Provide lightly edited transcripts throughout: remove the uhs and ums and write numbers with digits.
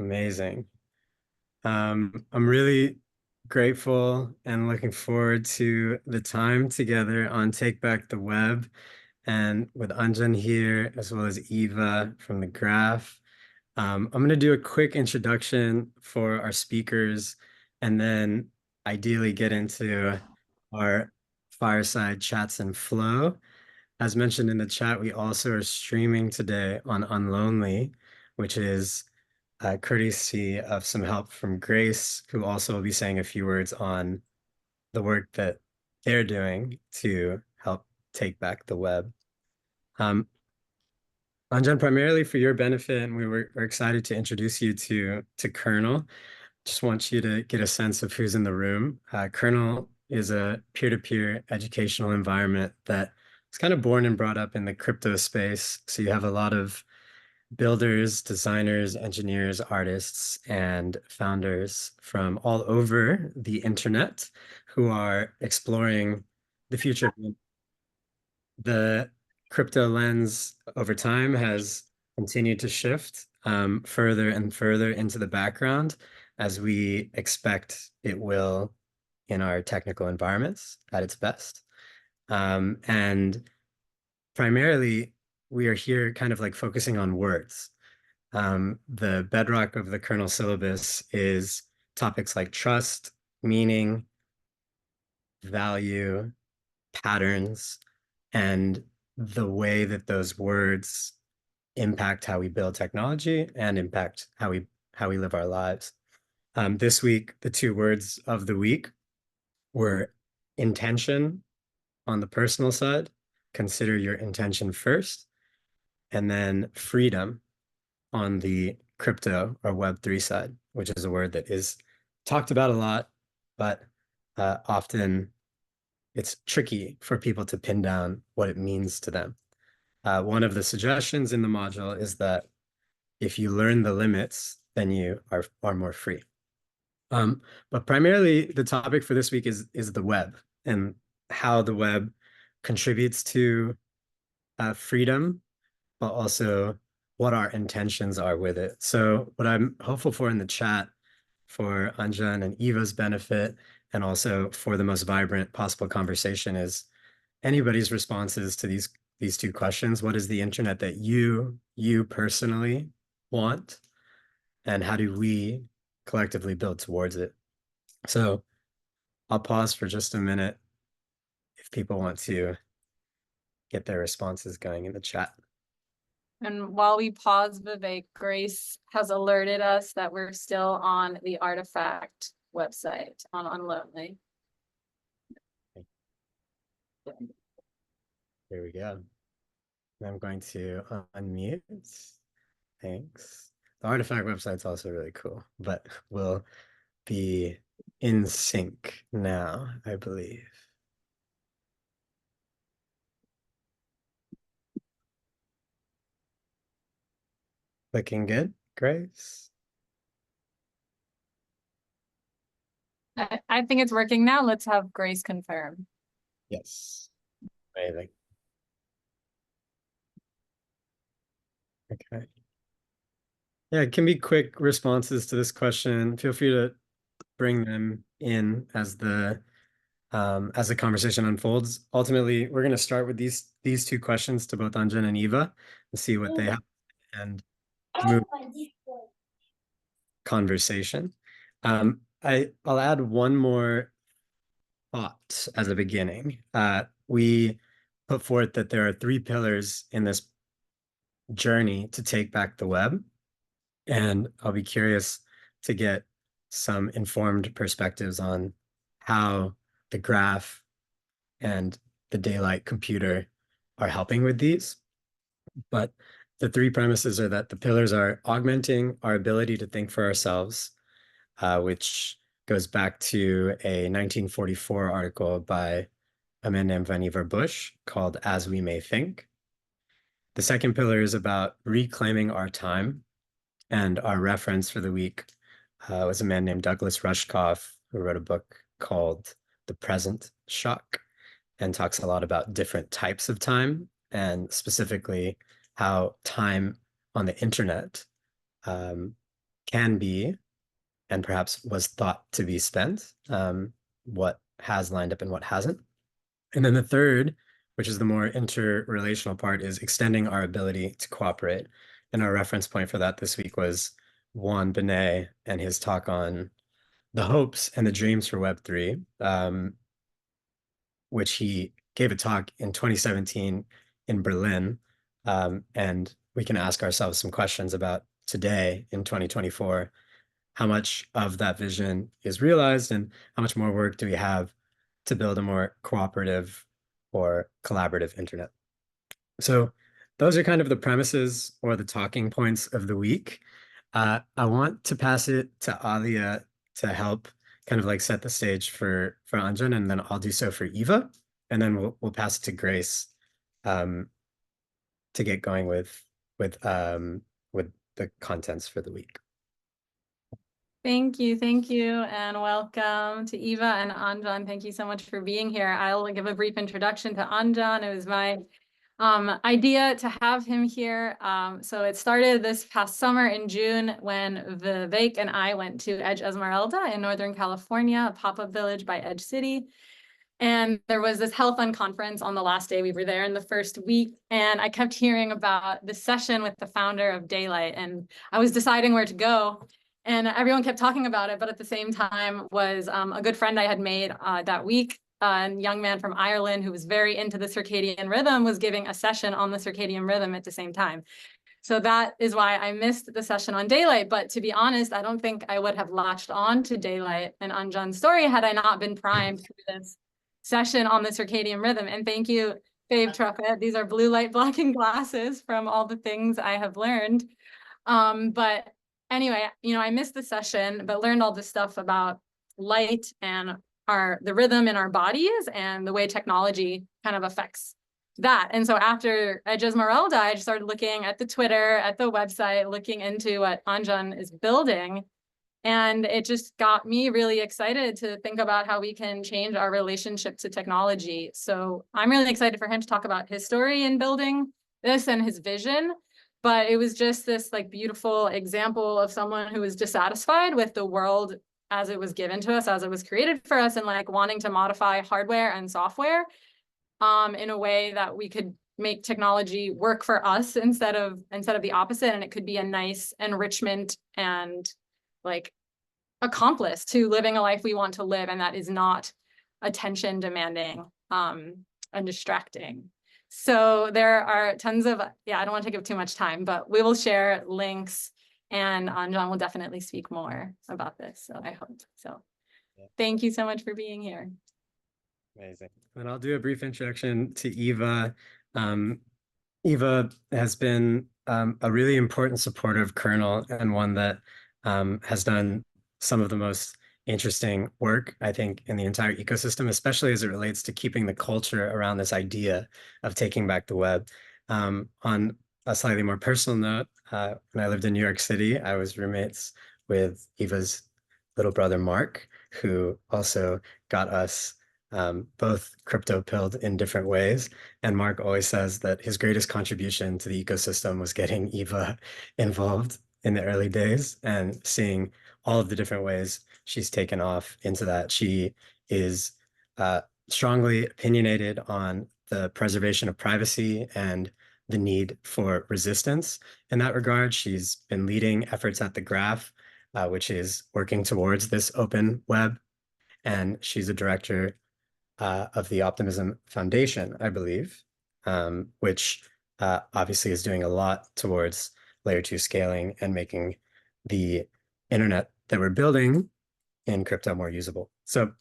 Amazing. I'm really grateful and looking forward to the time together on Take Back the Web and with Anjan here, as well as Eva from the Graph. I'm going to do a quick introduction for our speakers and then ideally get into our fireside chats and flow. As mentioned in the chat, we also are streaming today on Unlonely, which is courtesy of some help from Grace, who also will be saying a few words on the work that they're doing to help take back the web. Anjan, primarily for your benefit, and we're excited to introduce you to Kernel. Just want you to get a sense of who's in the room. Kernel is a peer-to-peer educational environment that is kind of born and brought up in the crypto space. So you have a lot of builders, designers, engineers, artists, and founders from all over the internet who are exploring the future. The crypto lens over time has continued to shift further and further into the background as we expect it will in our technical environments at its best. And primarily, we are here kind of like focusing on words. The bedrock of the kernel syllabus is topics like trust, meaning, value, patterns, and the way that those words impact how we build technology and impact how we live our lives. This week, the two words of the week were intention on the personal side, consider your intention first, and then freedom on the crypto or Web3 side, which is a word that is talked about a lot, but often it's tricky for people to pin down what it means to them. One of the suggestions in the module is that if you learn the limits, then you are more free. But primarily, the topic for this week is the web and how the web contributes to freedom, but also what our intentions are with it. So what I'm hopeful for in the chat for Anjan and Eva's benefit, and also for the most vibrant possible conversation, is anybody's responses to these two questions. What is the internet that you personally want? And how do we collectively build towards it? So I'll pause for just a minute if people want to get their responses going in the chat. And while we pause, Vivek, Grace has alerted us that we're still on the Artifact website on Unlonely. Here we go. And I'm going to unmute. Thanks. The Artifact website's also really cool, but we'll be in sync now, I believe. Looking good, Grace? I think it's working now. Let's have Grace confirm. Yes. Amazing. Okay. Yeah, it can be quick responses to this question. Feel free to bring them in as the conversation unfolds. Ultimately, we're going to start with these two questions to both Anjan and Eva and see what they have and move conversation. I'll add one more thought as a beginning. We put forth that there are three pillars in this journey to take back the web. And I'll be curious to get some informed perspectives on how the graph and the daylight computer are helping with these. But the three premises are that the pillars are augmenting our ability to think for ourselves, which goes back to a 1944 article by a man named Vannevar Bush called As We May Think. The second pillar is about reclaiming our time, and our reference for the week was a man named Douglas Rushkoff, who wrote a book called The Present Shock and talks a lot about different types of time, and specifically how time on the internet can be and perhaps was thought to be spent, what has lined up and what hasn't. And then the third, which is the more interrelational part, is extending our ability to cooperate. And our reference point for that this week was Juan Benet and his talk on the hopes and the dreams for Web3, which he gave a talk in 2017 in Berlin. And we can ask ourselves some questions about today in 2024. How much of that vision is realized, and how much more work do we have to build a more cooperative or collaborative internet? So those are kind of the premises or the talking points of the week. I want to pass it to Alia to help kind of like set the stage for Anjan, and then I'll do so for Eva, and then we'll pass it to Grace um, to get going with the contents for the week. Thank you, and welcome to Eva and Anjan. Thank you so much for being here. I'll give a brief introduction to Anjan. It was my idea to have him here. So it started this past summer in June when Vivek and I went to Edge Esmeralda in Northern California, a pop-up village by Edge City. And there was this Health Fund conference on the last day. We were there in the first week, and I kept hearing about this session with the founder of Daylight, and I was deciding where to go. And everyone kept talking about it, but at the same time was a good friend I had made that week, a young man from Ireland who was very into the circadian rhythm, was giving a session on the circadian rhythm at the same time. So that is why I missed the session on Daylight. But to be honest, I don't think I would have latched on to Daylight and Anjan's story had I not been primed through this session on the circadian rhythm. And thank you, Fave Truffet. These are blue light blocking glasses from all the things I have learned. But anyway, I missed the session, but learned all this stuff about light and the rhythm in our bodies and the way technology kind of affects that. And so after Edge Esmeralda, I just started looking at the Twitter, at the website, looking into what Anjan is building. And it just got me really excited to think about how we can change our relationship to technology. So I'm really excited for him to talk about his story in building this and his vision. But it was just this like beautiful example of someone who was dissatisfied with the world as it was given to us, as it was created for us, and like wanting to modify hardware and software in a way that we could make technology work for us instead of the opposite. And it could be a nice enrichment and like accomplice to living a life we want to live, and that is not attention demanding and distracting. So there are tons of, I don't want to take up too much time, but we will share links, and Anjan will definitely speak more about this. So I hope so. Yeah. Thank you so much for being here. Amazing. And I'll do a brief introduction to Eva. Eva has been a really important supporter of Kernel, and one that has done some of the most interesting work, I think, in the entire ecosystem, especially as it relates to keeping the culture around this idea of taking back the web. On a slightly more personal note, when I lived in New York City, I was roommates with Eva's little brother, Mark, who also got us both crypto pilled in different ways. And Mark always says that his greatest contribution to the ecosystem was getting Eva involved in the early days and seeing all of the different ways she's taken off into that. She is strongly opinionated on the preservation of privacy and the need for resistance. In that regard, she's been leading efforts at the Graph, which is working towards this open web. And she's a director of the Optimism Foundation, I believe, which obviously is doing a lot towards layer 2 scaling and making the internet that we're building in crypto more usable. So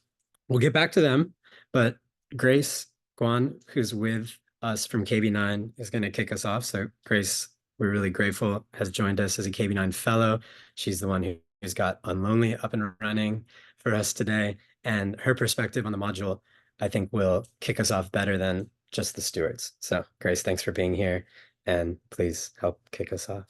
we'll get back to them, but Grace Guan, who's with us from KB9, is going to kick us off. So Grace, we're really grateful, has joined us as a KB9 fellow. She's the one who's got Unlonely up and running for us today. And her perspective on the module, I think, will kick us off better than just the stewards. So Grace, thanks for being here, and please help kick us off.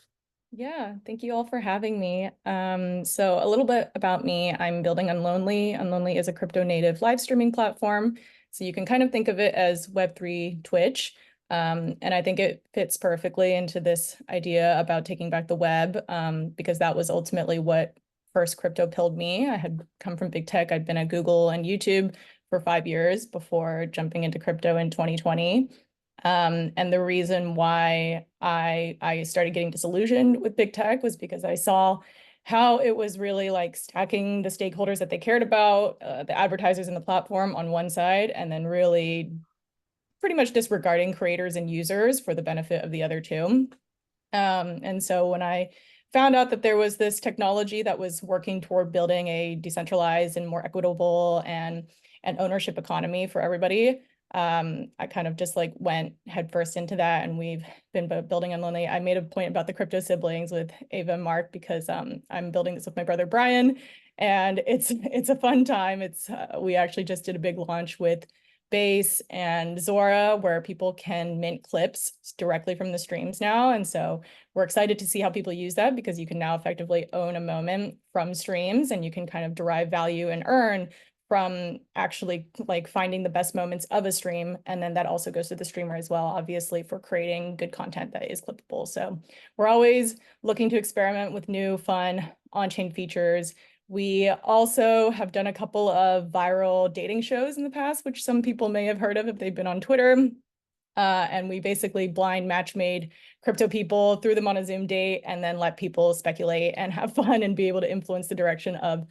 Yeah, thank you all for having me. So a little bit about me. I'm building Unlonely. Unlonely is a crypto native live streaming platform. So you can kind of think of it as Web3 Twitch. And I think it fits perfectly into this idea about taking back the web, because that was ultimately what first crypto pilled me. I had come from big tech. I'd been at Google and YouTube for 5 years before jumping into crypto in 2020. And the reason why I started getting disillusioned with big tech was because I saw how it was really like stacking the stakeholders that they cared about, the advertisers in the platform on one side, and then really pretty much disregarding creators and users for the benefit of the other two. And so when I found out that there was this technology that was working toward building a decentralized and more equitable and an ownership economy for everybody, I kind of just like went headfirst into that, and we've been building Unlonely. I made a point about the crypto siblings with Eva and Mark because I'm building this with my brother Brian, and it's a fun time. It's we actually just did a big launch with Base and Zora where people can mint clips directly from the streams now, and so we're excited to see how people use that, because you can now effectively own a moment from streams, and you can kind of derive value and earn from actually like finding the best moments of a stream. And then that also goes to the streamer as well, obviously, for creating good content that is clippable. So we're always looking to experiment with new, fun on-chain features. We also have done a couple of viral dating shows in the past, which some people may have heard of if they've been on Twitter. And we basically blind match made crypto people, threw them on a Zoom date, and then let people speculate and have fun and be able to influence the direction of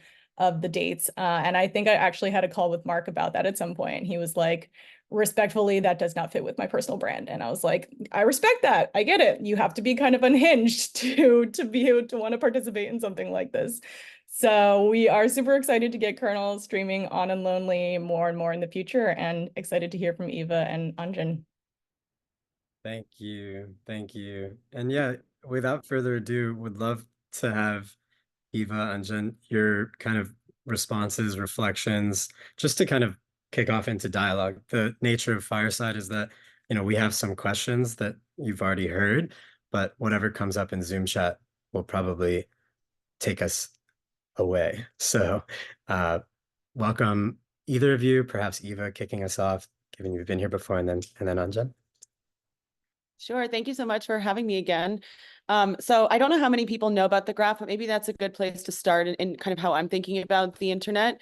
the dates. And I think I actually had a call with Mark about that at some point. He was like, respectfully, that does not fit with my personal brand. And I was like, I respect that. I get it. You have to be kind of unhinged to be able to want to participate in something like this. So we are super excited to get Kernel streaming on Unlonely more and more in the future, and excited to hear from Eva and Anjan. Thank you. Thank you. And yeah, without further ado, would love to have Eva, Anjan, your kind of responses, reflections, just to kind of kick off into dialogue. The nature of Fireside is that, we have some questions that you've already heard, but whatever comes up in Zoom chat will probably take us away. So welcome either of you, perhaps Eva kicking us off, given you've been here before, and then Anjan. Sure. Thank you so much for having me again. So I don't know how many people know about the graph, but maybe that's a good place to start in kind of how I'm thinking about the internet.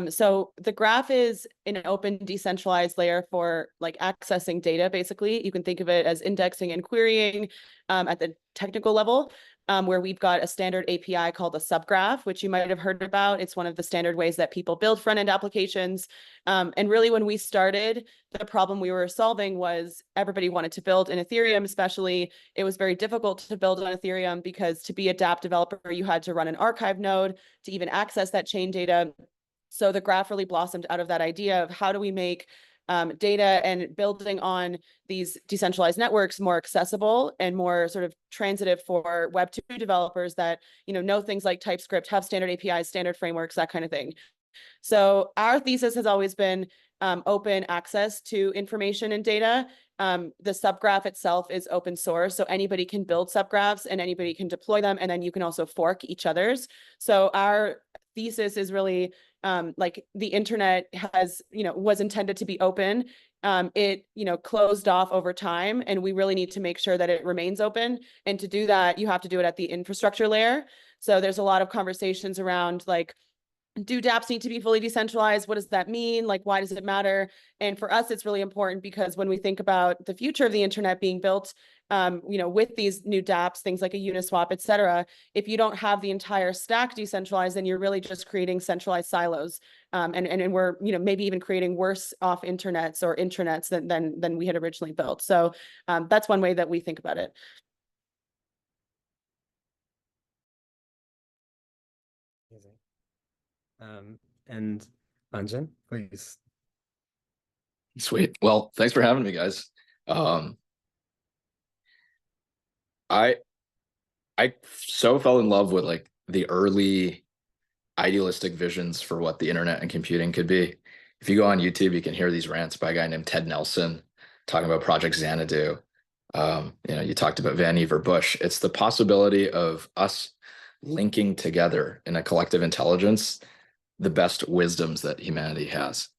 So the graph is an open, decentralized layer for like accessing data, basically. You can think of it as indexing and querying at the technical level, where we've got a standard API called a subgraph, which you might have heard about. It's one of the standard ways that people build front-end applications. And really, when we started, the problem we were solving was everybody wanted to build in Ethereum, especially. It was very difficult to build on Ethereum because to be a dApp developer, you had to run an archive node to even access that chain data. So the graph really blossomed out of that idea of how do we make data and building on these decentralized networks more accessible and more sort of transitive for Web2 developers that know things like TypeScript, have standard APIs, standard frameworks, that kind of thing. So our thesis has always been open access to information and data. The subgraph itself is open source, so anybody can build subgraphs and anybody can deploy them, and then you can also fork each other's. So our thesis is really like the internet has, was intended to be open. It, closed off over time, and we really need to make sure that it remains open. And to do that, you have to do it at the infrastructure layer. So there's a lot of conversations around like, do dApps need to be fully decentralized? What does that mean? Like, why does it matter? And for us, it's really important because when we think about the future of the internet being built, with these new dApps, things like a Uniswap, et cetera, if you don't have the entire stack decentralized, then you're really just creating centralized silos. And we're, maybe even creating worse off internets or intranets than we had originally built. So that's one way that we think about it. Amazing. And Anjan, please. Sweet. Well, thanks for having me, guys. I so fell in love with like the early idealistic visions for what the internet and computing could be. If you go on YouTube, you can hear these rants by a guy named Ted Nelson talking about Project Xanadu. You talked about Vannevar Bush. It's the possibility of us linking together in a collective intelligence the best wisdoms that humanity has.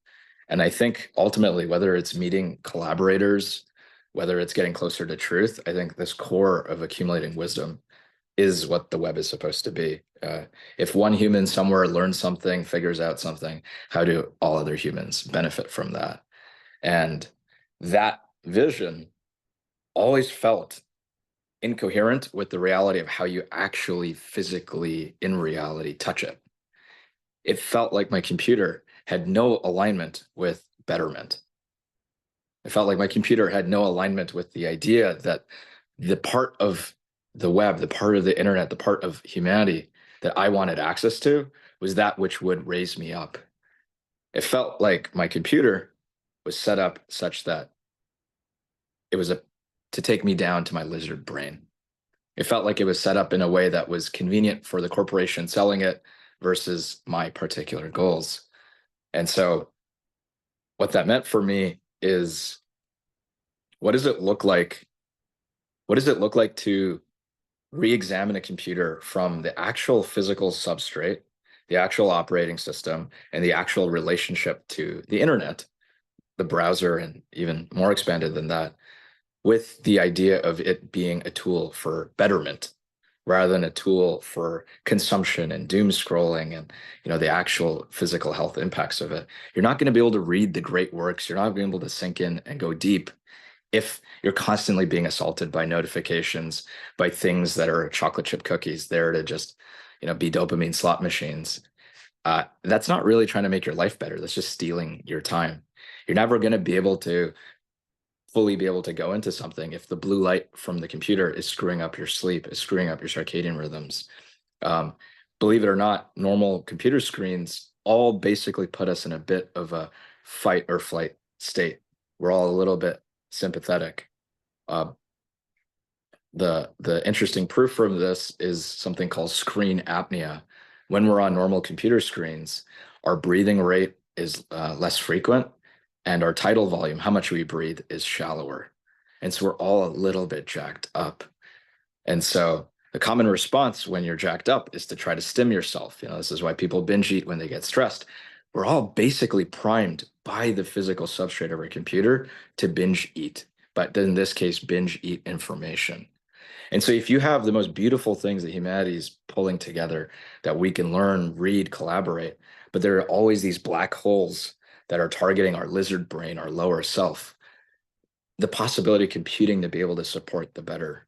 And I think ultimately, whether it's meeting collaborators, whether it's getting closer to truth, I think this core of accumulating wisdom is what the web is supposed to be. If one human somewhere learns something, figures out something, how do all other humans benefit from that? And that vision always felt incoherent with the reality of how you actually physically, in reality, touch it. It felt like my computer had no alignment with betterment. It felt like my computer had no alignment with the idea that the part of the web, the part of the internet, the part of humanity that I wanted access to was that which would raise me up. It felt like my computer was set up such that it was to take me down to my lizard brain. It felt like it was set up in a way that was convenient for the corporation selling it versus my particular goals. And so what that meant for me is, what does it look like? What does it look like to re-examine a computer from the actual physical substrate, the actual operating system, and the actual relationship to the internet, the browser, and even more expanded than that, with the idea of it being a tool for betterment rather than a tool for consumption and doom scrolling and, you know, the actual physical health impacts of it. You're not going to be able to read the great works. You're not going to be able to sink in and go deep if you're constantly being assaulted by notifications, by things that are chocolate chip cookies there to just, you know, be dopamine slot machines. That's not really trying to make your life better. That's just stealing your time. You're never going to be able to fully be able to go into something if the blue light from the computer is screwing up your sleep, is screwing up your circadian rhythms. Believe it or not, normal computer screens all basically put us in a bit of a fight or flight state. We're all a little bit sympathetic. The interesting proof from this is something called screen apnea. When we're on normal computer screens, our breathing rate is less frequent, and our tidal volume, how much we breathe, is shallower. And so we're all a little bit jacked up. And so the common response when you're jacked up is to try to stim yourself. You know, this is why people binge eat when they get stressed. We're all basically primed by the physical substrate of our computer to binge eat, but in this case, binge eat information. And so if you have the most beautiful things that humanity is pulling together that we can learn, read, collaborate, but there are always these black holes that are targeting our lizard brain, our lower self, the possibility of computing to be able to support the better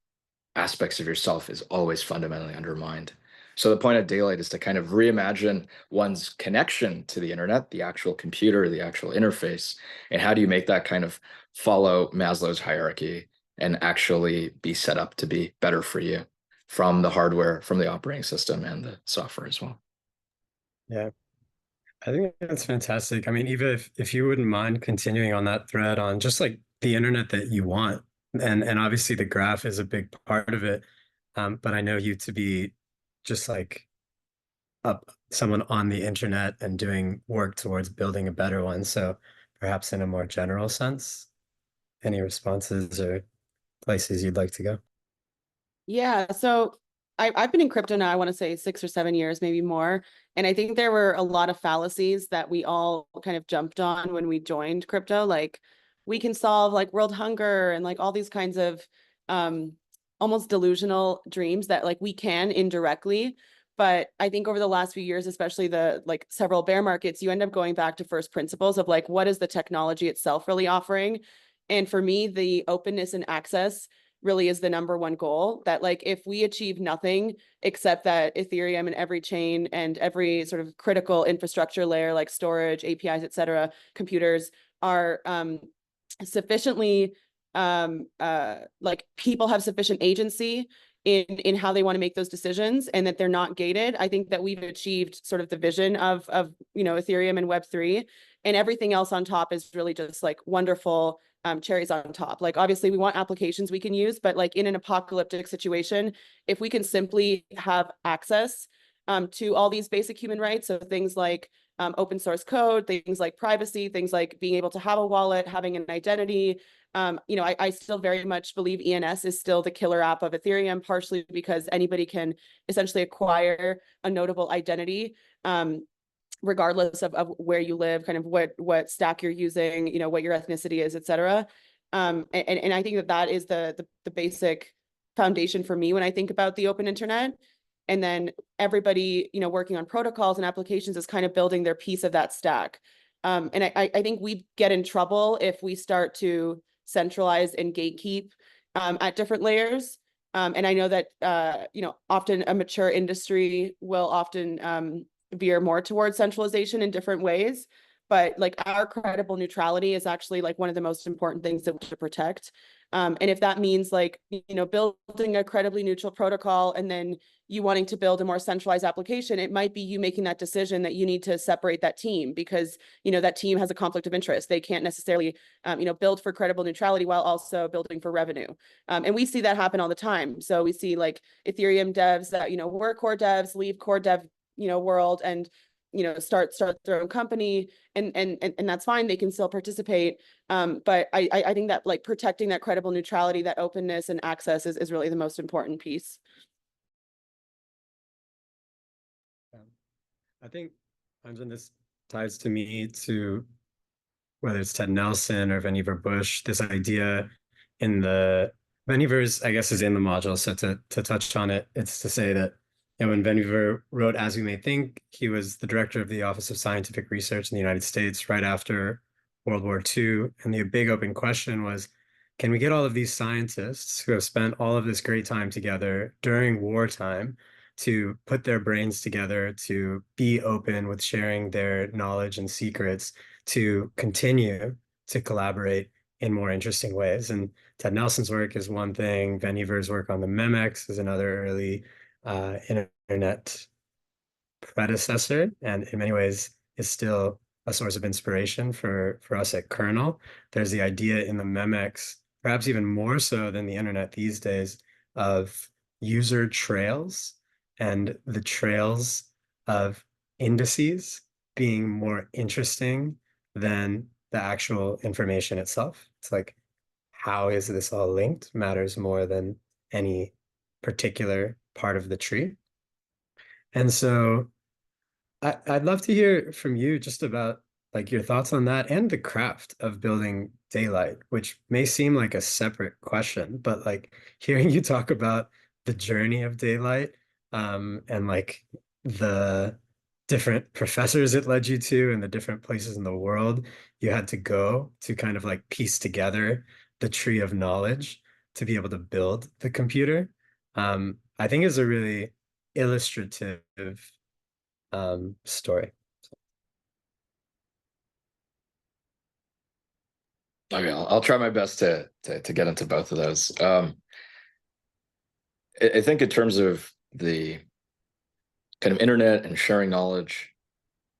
aspects of yourself is always fundamentally undermined. So the point of Daylight is to kind of reimagine one's connection to the internet, the actual computer, the actual interface, and how do you make that kind of follow Maslow's hierarchy and actually be set up to be better for you from the hardware, from the operating system, and the software as well. Yeah, I think that's fantastic. I mean, Eva, if you wouldn't mind continuing on that thread on just like the internet that you want, and obviously the graph is a big part of it, but I know you to be just like someone on the internet and doing work towards building a better one. So perhaps in a more general sense, any responses or places you'd like to go? Yeah, so I've been in crypto now, I want to say 6 or 7 years, maybe more. And I think there were a lot of fallacies that we all kind of jumped on when we joined crypto. Like, we can solve like world hunger and like all these kinds of almost delusional dreams that like we can indirectly. But I think over the last few years, especially the like several bear markets, you end up going back to first principles of like, what is the technology itself really offering? And for me, the openness and access really is the number one goal. That like, if we achieve nothing except that Ethereum and every chain and every sort of critical infrastructure layer, like storage, APIs, et cetera, computers are sufficiently like people have sufficient agency in how they want to make those decisions and that they're not gated, I think that we've achieved sort of the vision of you know, Ethereum and Web3, and everything else on top is really just like wonderful cherries on top. Like, obviously we want applications we can use, but like in an apocalyptic situation, if we can simply have access to all these basic human rights, so things like open source code, things like privacy, things like being able to have a wallet, having an identity. You know, I still very much believe ENS is still the killer app of Ethereum, partially because anybody can essentially acquire a notable identity, regardless of where you live, kind of what stack you're using, you know, what your ethnicity is, et cetera. And I think that that is the basic foundation for me when I think about the open internet. And then everybody, working on protocols and applications is kind of building their piece of that stack. And I think we get in trouble if we start to centralize and gatekeep at different layers. And I know that, often a mature industry will often veer more towards centralization in different ways. But like our credible neutrality is actually like one of the most important things that we should protect. And if that means like, building a credibly neutral protocol and then you wanting to build a more centralized application, it might be you making that decision that you need to separate that team because, that team has a conflict of interest. They can't necessarily, build for credible neutrality while also building for revenue. And we see that happen all the time. So we see like Ethereum devs that, were core devs, leave core dev, world and, start their own company and that's fine. They can still participate. But I think that like protecting that credible neutrality, that openness and access is really the most important piece. I think, Anjan, this ties to me to whether it's Ted Nelson or Vannevar Bush, this idea in the Vannevar's, I guess, is in the module. So to touch on it, it's to say that when Vannevar wrote As We May Think, he was the director of the Office of Scientific Research in the United States right after World War II. And the big open question was, can we get all of these scientists who have spent all of this great time together during wartime to put their brains together, to be open with sharing their knowledge and secrets, to continue to collaborate in more interesting ways? And Ted Nelson's work is one thing. Vannevar's work on the Memex is another early internet predecessor, and in many ways is still a source of inspiration for us at Kernel. There's the idea in the Memex, perhaps even more so than the internet these days, of user trails and the trails of indices being more interesting than the actual information itself. It's like, how is this all linked matters more than any particular part of the tree. And so I'd love to hear from you just about like your thoughts on that and the craft of building daylight, which may seem like a separate question, but like hearing you talk about the journey of daylight, and like the different professors it led you to and the different places in the world you had to go to kind of like piece together the tree of knowledge to be able to build the computer, I think is a really illustrative story. I mean, I'll try my best to get into both of those. I think in terms of the kind of internet and sharing knowledge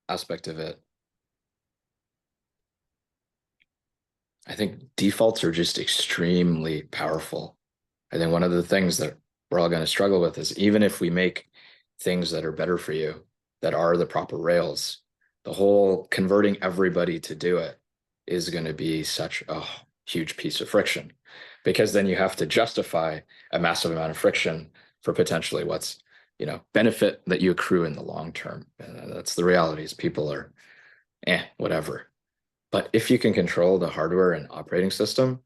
aspect of it, I think defaults are just extremely powerful. I think one of the things that we're all going to struggle with is even if we make things that are better for you, that are the proper rails, the whole converting everybody to do it is going to be such a huge piece of friction, because then you have to justify a massive amount of friction for potentially what's, benefit that you accrue in the long term. And that's the reality, is people are, whatever. But if you can control the hardware and operating system,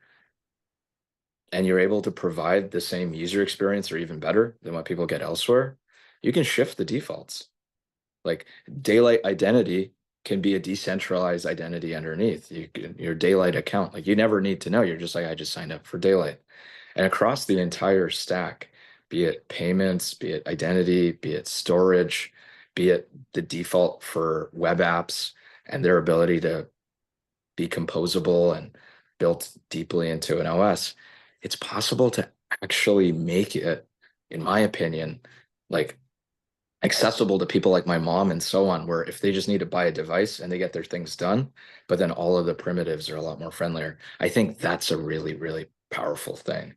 and you're able to provide the same user experience or even better than what people get elsewhere, you can shift the defaults. Like daylight identity can be a decentralized identity underneath your daylight account. Like you never need to know. You're just like, I just signed up for daylight. And across the entire stack, be it payments, be it identity, be it storage, be it the default for web apps and their ability to be composable and built deeply into an OS, it's possible to actually make it, in my opinion, like accessible to people like my mom and so on, where if they just need to buy a device and they get their things done, but then all of the primitives are a lot more friendlier. I think that's a really, really powerful thing.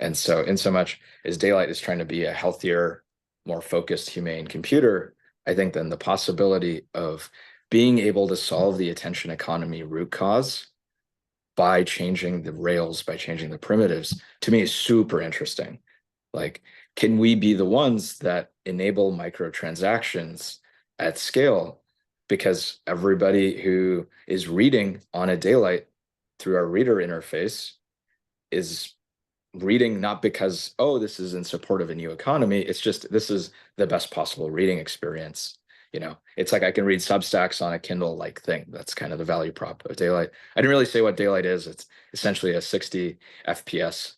And so in so much as daylight is trying to be a healthier, more focused, humane computer, I think then the possibility of being able to solve the attention economy root cause by changing the rails, by changing the primitives, to me is super interesting. Like, can we be the ones that enable microtransactions at scale? Because everybody who is reading on a daylight through our reader interface is reading not because, oh, this is in support of a new economy. It's just, this is the best possible reading experience. You know, it's like I can read Substacks on a Kindle-like thing. That's kind of the value prop of Daylight. I didn't really say what Daylight is. It's essentially a 60 FPS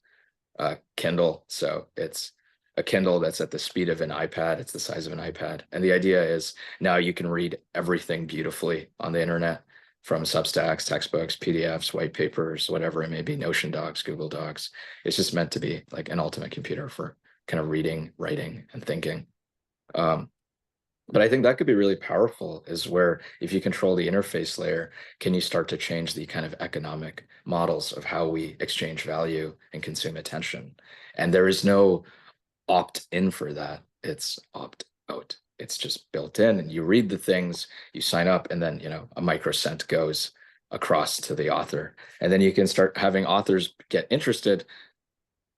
Kindle. So it's a Kindle that's at the speed of an iPad. It's the size of an iPad. And the idea is now you can read everything beautifully on the internet, from Substacks, textbooks, PDFs, white papers, whatever it may be, Notion docs, Google Docs. It's just meant to be like an ultimate computer for kind of reading, writing, and thinking. But I think that could be really powerful, is where if you control the interface layer, can you start to change the kind of economic models of how we exchange value and consume attention? And there is no opt-in for that. It's opt-out. It's just built in, and you read the things, you sign up, and then, you know, a microcent goes across to the author. And then you can start having authors get interested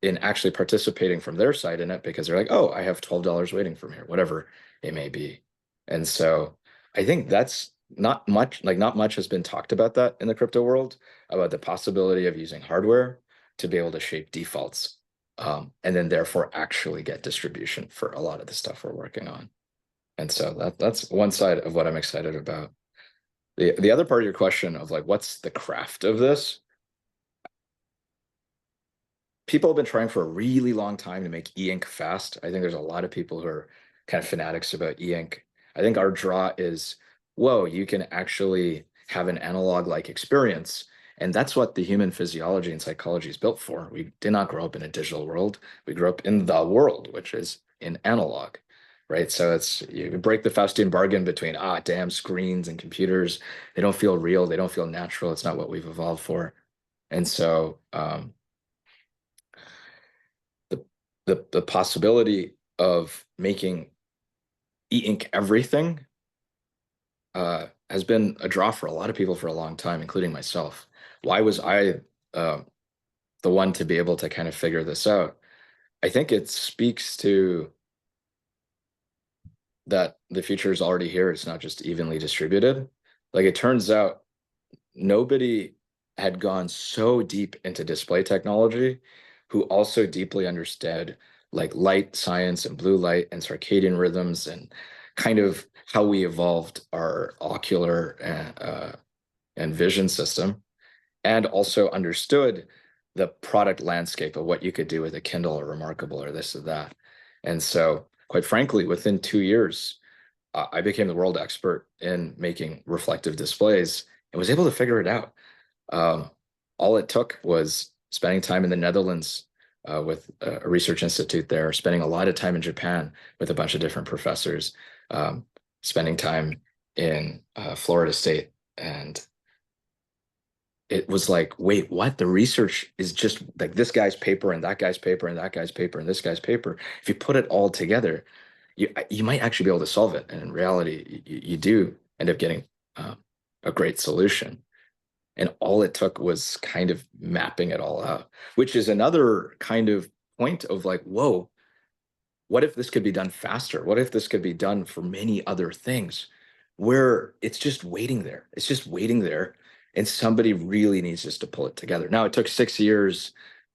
in actually participating from their side in it, because they're like, oh, I have $12 waiting for me, or whatever it may be. And so I think that's not much has been talked about that in the crypto world, about the possibility of using hardware to be able to shape defaults, and then therefore actually get distribution for a lot of the stuff we're working on. And so that's one side of what I'm excited about. The other part of your question of like, what's the craft of this? People have been trying for a really long time to make e-ink fast. I think there's a lot of people who are kind of fanatics about e-ink. I think our draw is, whoa, you can actually have an analog-like experience. And that's what the human physiology and psychology is built for. We did not grow up in a digital world. We grew up in the world, which is in analog, right? So it's, you break the Faustian bargain between, damn screens and computers. They don't feel real. They don't feel natural. It's not what we've evolved for. And so the possibility of making e-ink everything has been a draw for a lot of people for a long time, including myself. Why was I the one to be able to kind of figure this out? I think it speaks to that the future is already here. It's not just evenly distributed. Like, it turns out nobody had gone so deep into display technology who also deeply understood like light science and blue light and circadian rhythms and kind of how we evolved our ocular and vision system, and also understood the product landscape of what you could do with a Kindle or Remarkable or this or that. And so, quite frankly, within 2 years, I became the world expert in making reflective displays and was able to figure it out. All it took was spending time in the Netherlands with a research institute there, spending a lot of time in Japan with a bunch of different professors, spending time in Florida State. And it was like, wait, what? The research is just like this guy's paper and that guy's paper and that guy's paper and this guy's paper. If you put it all together, you might actually be able to solve it. And in reality, you do end up getting a great solution. And all it took was kind of mapping it all out, which is another kind of point of like, whoa, what if this could be done faster? What if this could be done for many other things where it's just waiting there? It's just waiting there. And somebody really needs just to pull it together. Now, it took 6 years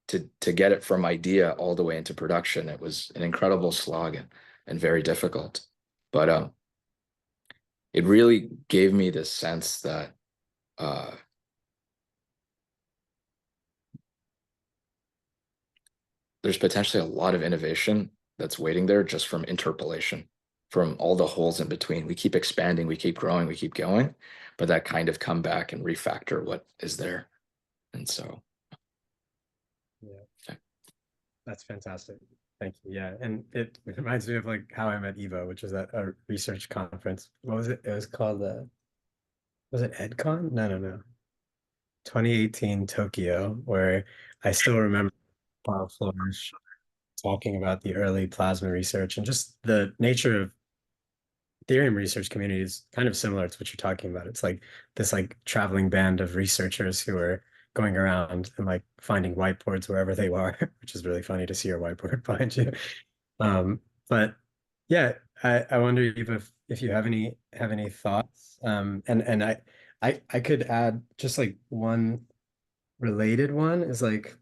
to get it from idea all the way into production. It was an incredible slog and very difficult. But it really gave me this sense that there's potentially a lot of innovation that's waiting there just from interpolation, from all the holes in between. We keep expanding, we keep growing, we keep going, but that kind of come back and refactor what is there. And so, yeah, that's fantastic. Thank you. Yeah, and it reminds me of like how I met Eva, which was at a research conference. What was it? It was called was it EdCon? No. 2018 Tokyo, where I still remember Paul Flores talking about the early plasma research and just the nature of Ethereum research community is kind of similar to what you're talking about. It's like this like traveling band of researchers who are going around and like finding whiteboards wherever they are, which is really funny to see your whiteboard behind you. But yeah, I wonder if you have any thoughts. And I could add just like one related one is like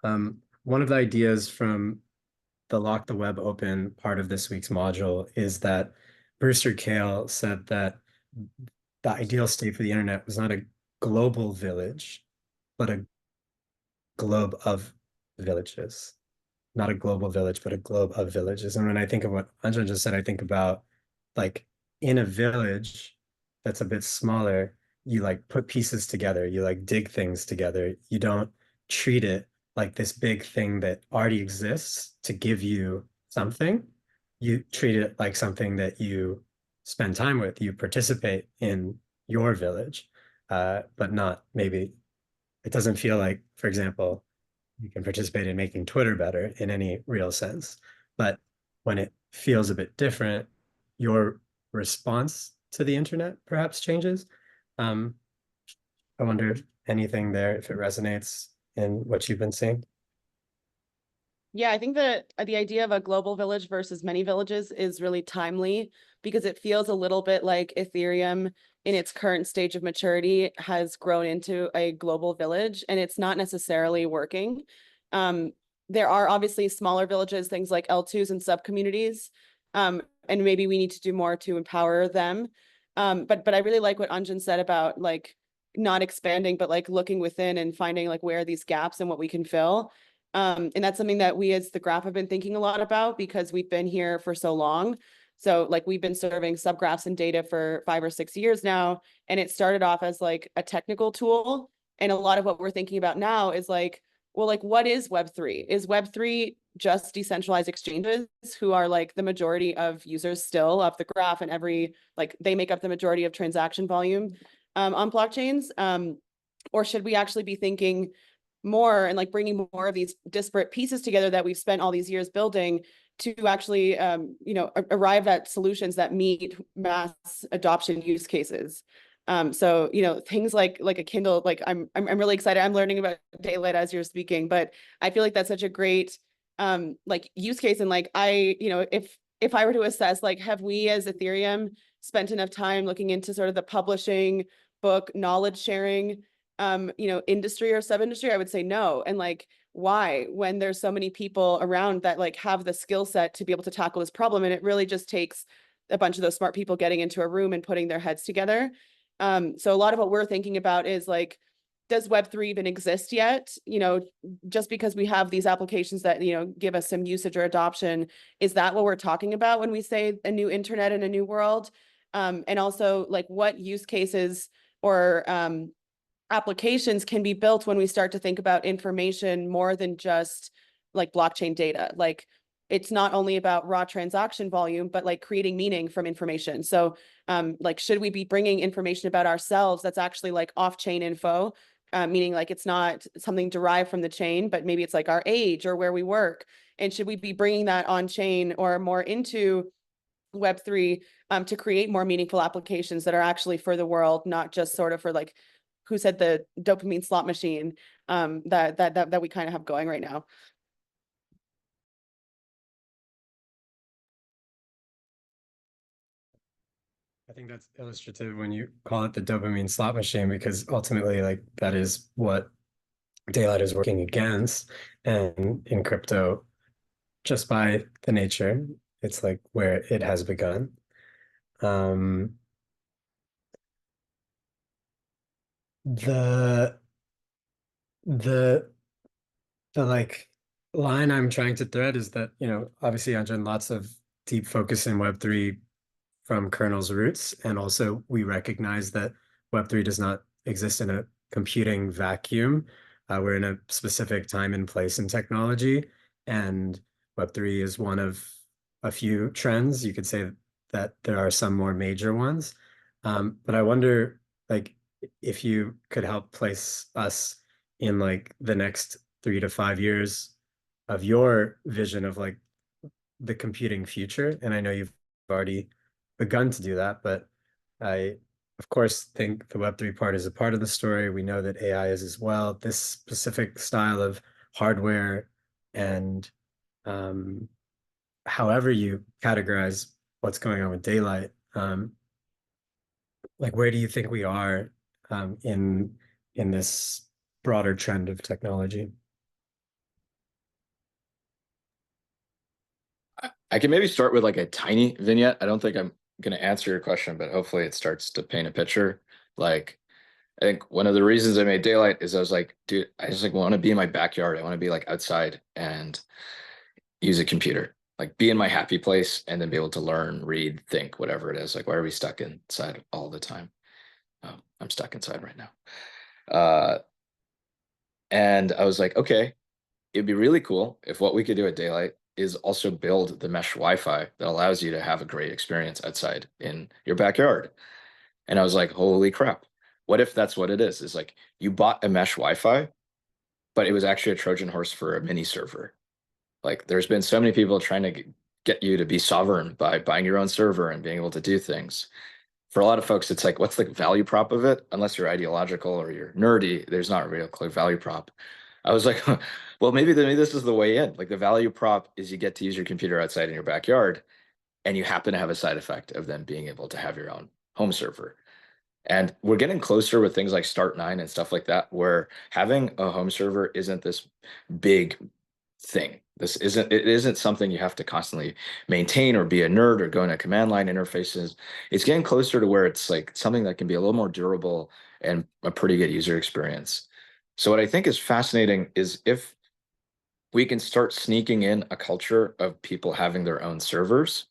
One of the ideas from the Lock the Web Open part of this week's module is that Brewster Kahle said that the ideal state for the internet was not a global village, but a globe of villages. Not a global village, but a globe of villages. And when I think of what Anjan just said, I think about like in a village that's a bit smaller, you like put pieces together, you like dig things together. You don't treat it like this big thing that already exists to give you something. You treat it like something that you spend time with, you participate in your village, but not maybe it doesn't feel like, for example, you can participate in making Twitter better in any real sense. But when it feels a bit different, your response to the internet perhaps changes. Um, I wonder if anything there, if it resonates in what you've been seeing. Yeah, I think that the idea of a global village versus many villages is really timely because it feels a little bit like Ethereum in its current stage of maturity has grown into a global village and it's not necessarily working. There are obviously smaller villages, things like L2s and sub-communities, and maybe we need to do more to empower them. But I really like what Anjan said about like not expanding, but like looking within and finding like where are these gaps and what we can fill. And that's something that we as the graph have been thinking a lot about because we've been here for so long. So like we've been serving subgraphs and data for 5 or 6 years now, and it started off as like a technical tool. And a lot of what we're thinking about now is like, well, like what is Web3? Is Web3 just decentralized exchanges who are like the majority of users still of the graph and like they make up the majority of transaction volume on blockchains? Or should we actually be thinking more and like bringing more of these disparate pieces together that we've spent all these years building to actually, arrive at solutions that meet mass adoption use cases. So, things like a Kindle, like I'm really excited. I'm learning about daylight as you're speaking, but I feel like that's such a great, like use case. And like, if I were to assess, like, have we as Ethereum spent enough time looking into sort of the publishing, book, knowledge sharing, industry or sub-industry? I would say no. And like, why, when there's so many people around that like have the skill set to be able to tackle this problem? And it really just takes a bunch of those smart people getting into a room and putting their heads together. So a lot of what we're thinking about is like, does Web3 even exist yet? Just because we have these applications that, give us some usage or adoption, is that what we're talking about when we say a new internet and a new world? And also like what use cases or applications can be built when we start to think about information more than just like blockchain data. Like it's not only about raw transaction volume, but like creating meaning from information. So like, should we be bringing information about ourselves that's actually like off-chain info, meaning like it's not something derived from the chain, but maybe it's like our age or where we work? And should we be bringing that on chain or more into Web3 to create more meaningful applications that are actually for the world, not just sort of for like, who said the dopamine slot machine that we kind of have going right now? I think that's illustrative when you call it the dopamine slot machine, because ultimately, like, that is what daylight is working against. And in crypto, just by the nature, it's like where it has begun. Um, the the the like line I'm trying to thread is that, obviously Anjan, lots of deep focus in Web3 from kernel's roots. And also we recognize that Web3 does not exist in a computing vacuum. We're in a specific time and place in technology, and Web3 is one of a few trends. You could say that there are some more major ones. But I wonder, like, if you could help place us in like the next 3 to 5 years of your vision of like the computing future. And I know you've already begun to do that, but I, of course, think the Web3 part is a part of the story. We know that AI is as well. This specific style of hardware and however you categorize what's going on with daylight, like where do you think we are in this broader trend of technology? I can maybe start with like a tiny vignette. I don't think I'm going to answer your question, but hopefully it starts to paint a picture. Like, I think one of the reasons I made daylight is I was like, dude, I just like want to be in my backyard. I want to be like outside and use a computer, like be in my happy place and then be able to learn, read, think, whatever it is. Like, why are we stuck inside all the time? I'm stuck inside right now. And I was like, okay, it'd be really cool if what we could do at daylight is also build the mesh Wi-Fi that allows you to have a great experience outside in your backyard. And I was like, holy crap. What if that's what it is? Is like you bought a mesh Wi-Fi, but it was actually a Trojan horse for a mini server. Like there's been so many people trying to get you to be sovereign by buying your own server and being able to do things. For a lot of folks, it's like, what's the value prop of it? Unless you're ideological or you're nerdy, there's not a real clear value prop. I was like, well, maybe this is the way in. Like the value prop is you get to use your computer outside in your backyard, and you happen to have a side effect of then being able to have your own home server. And we're getting closer with things like Start9 and stuff like that, where having a home server isn't this big thing. It isn't something you have to constantly maintain or be a nerd or go into command line interfaces. It's getting closer to where it's like something that can be a little more durable and a pretty good user experience. So what I think is fascinating is if we can start sneaking in a culture of people having their own servers,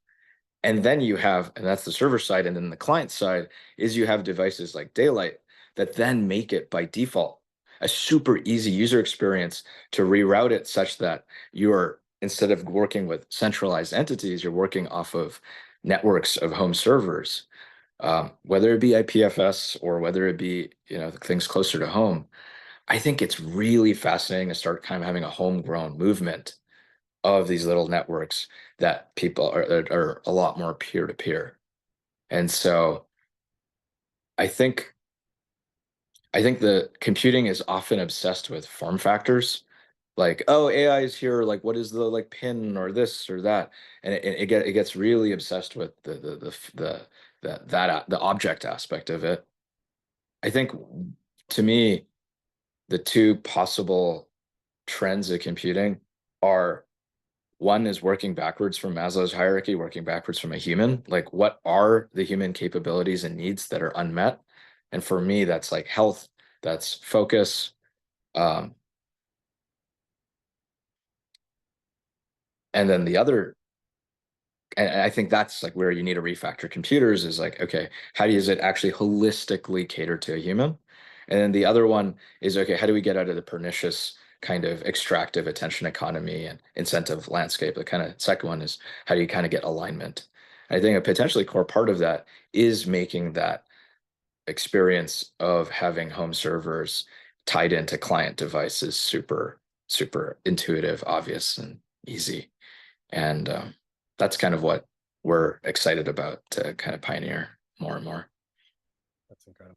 and then you have, and that's the server side, and then the client side is you have devices like Daylight that then make it by default a super easy user experience to reroute it such that you're, instead of working with centralized entities, you're working off of networks of home servers, whether it be IPFS or whether it be, things closer to home. I think it's really fascinating to start kind of having a homegrown movement of these little networks that people are a lot more peer-to-peer. And so I think the computing is often obsessed with form factors, like, oh, AI is here, like what is the like pin or this or that, and it gets really obsessed with the object aspect of it. I think, to me, the two possible trends of computing are, one is working backwards from Maslow's hierarchy, working backwards from a human. Like, what are the human capabilities and needs that are unmet? And for me, that's like health, that's focus. And then the other, and I think that's like where you need to refactor computers, is like, okay, how does it actually holistically cater to a human? And then the other one is, okay, how do we get out of the pernicious kind of extractive attention economy and incentive landscape? The kind of second one is, how do you kind of get alignment? And I think a potentially core part of that is making that experience of having home servers tied into client devices super, super intuitive, obvious, and easy. And that's kind of what we're excited about to kind of pioneer more and more. That's incredible.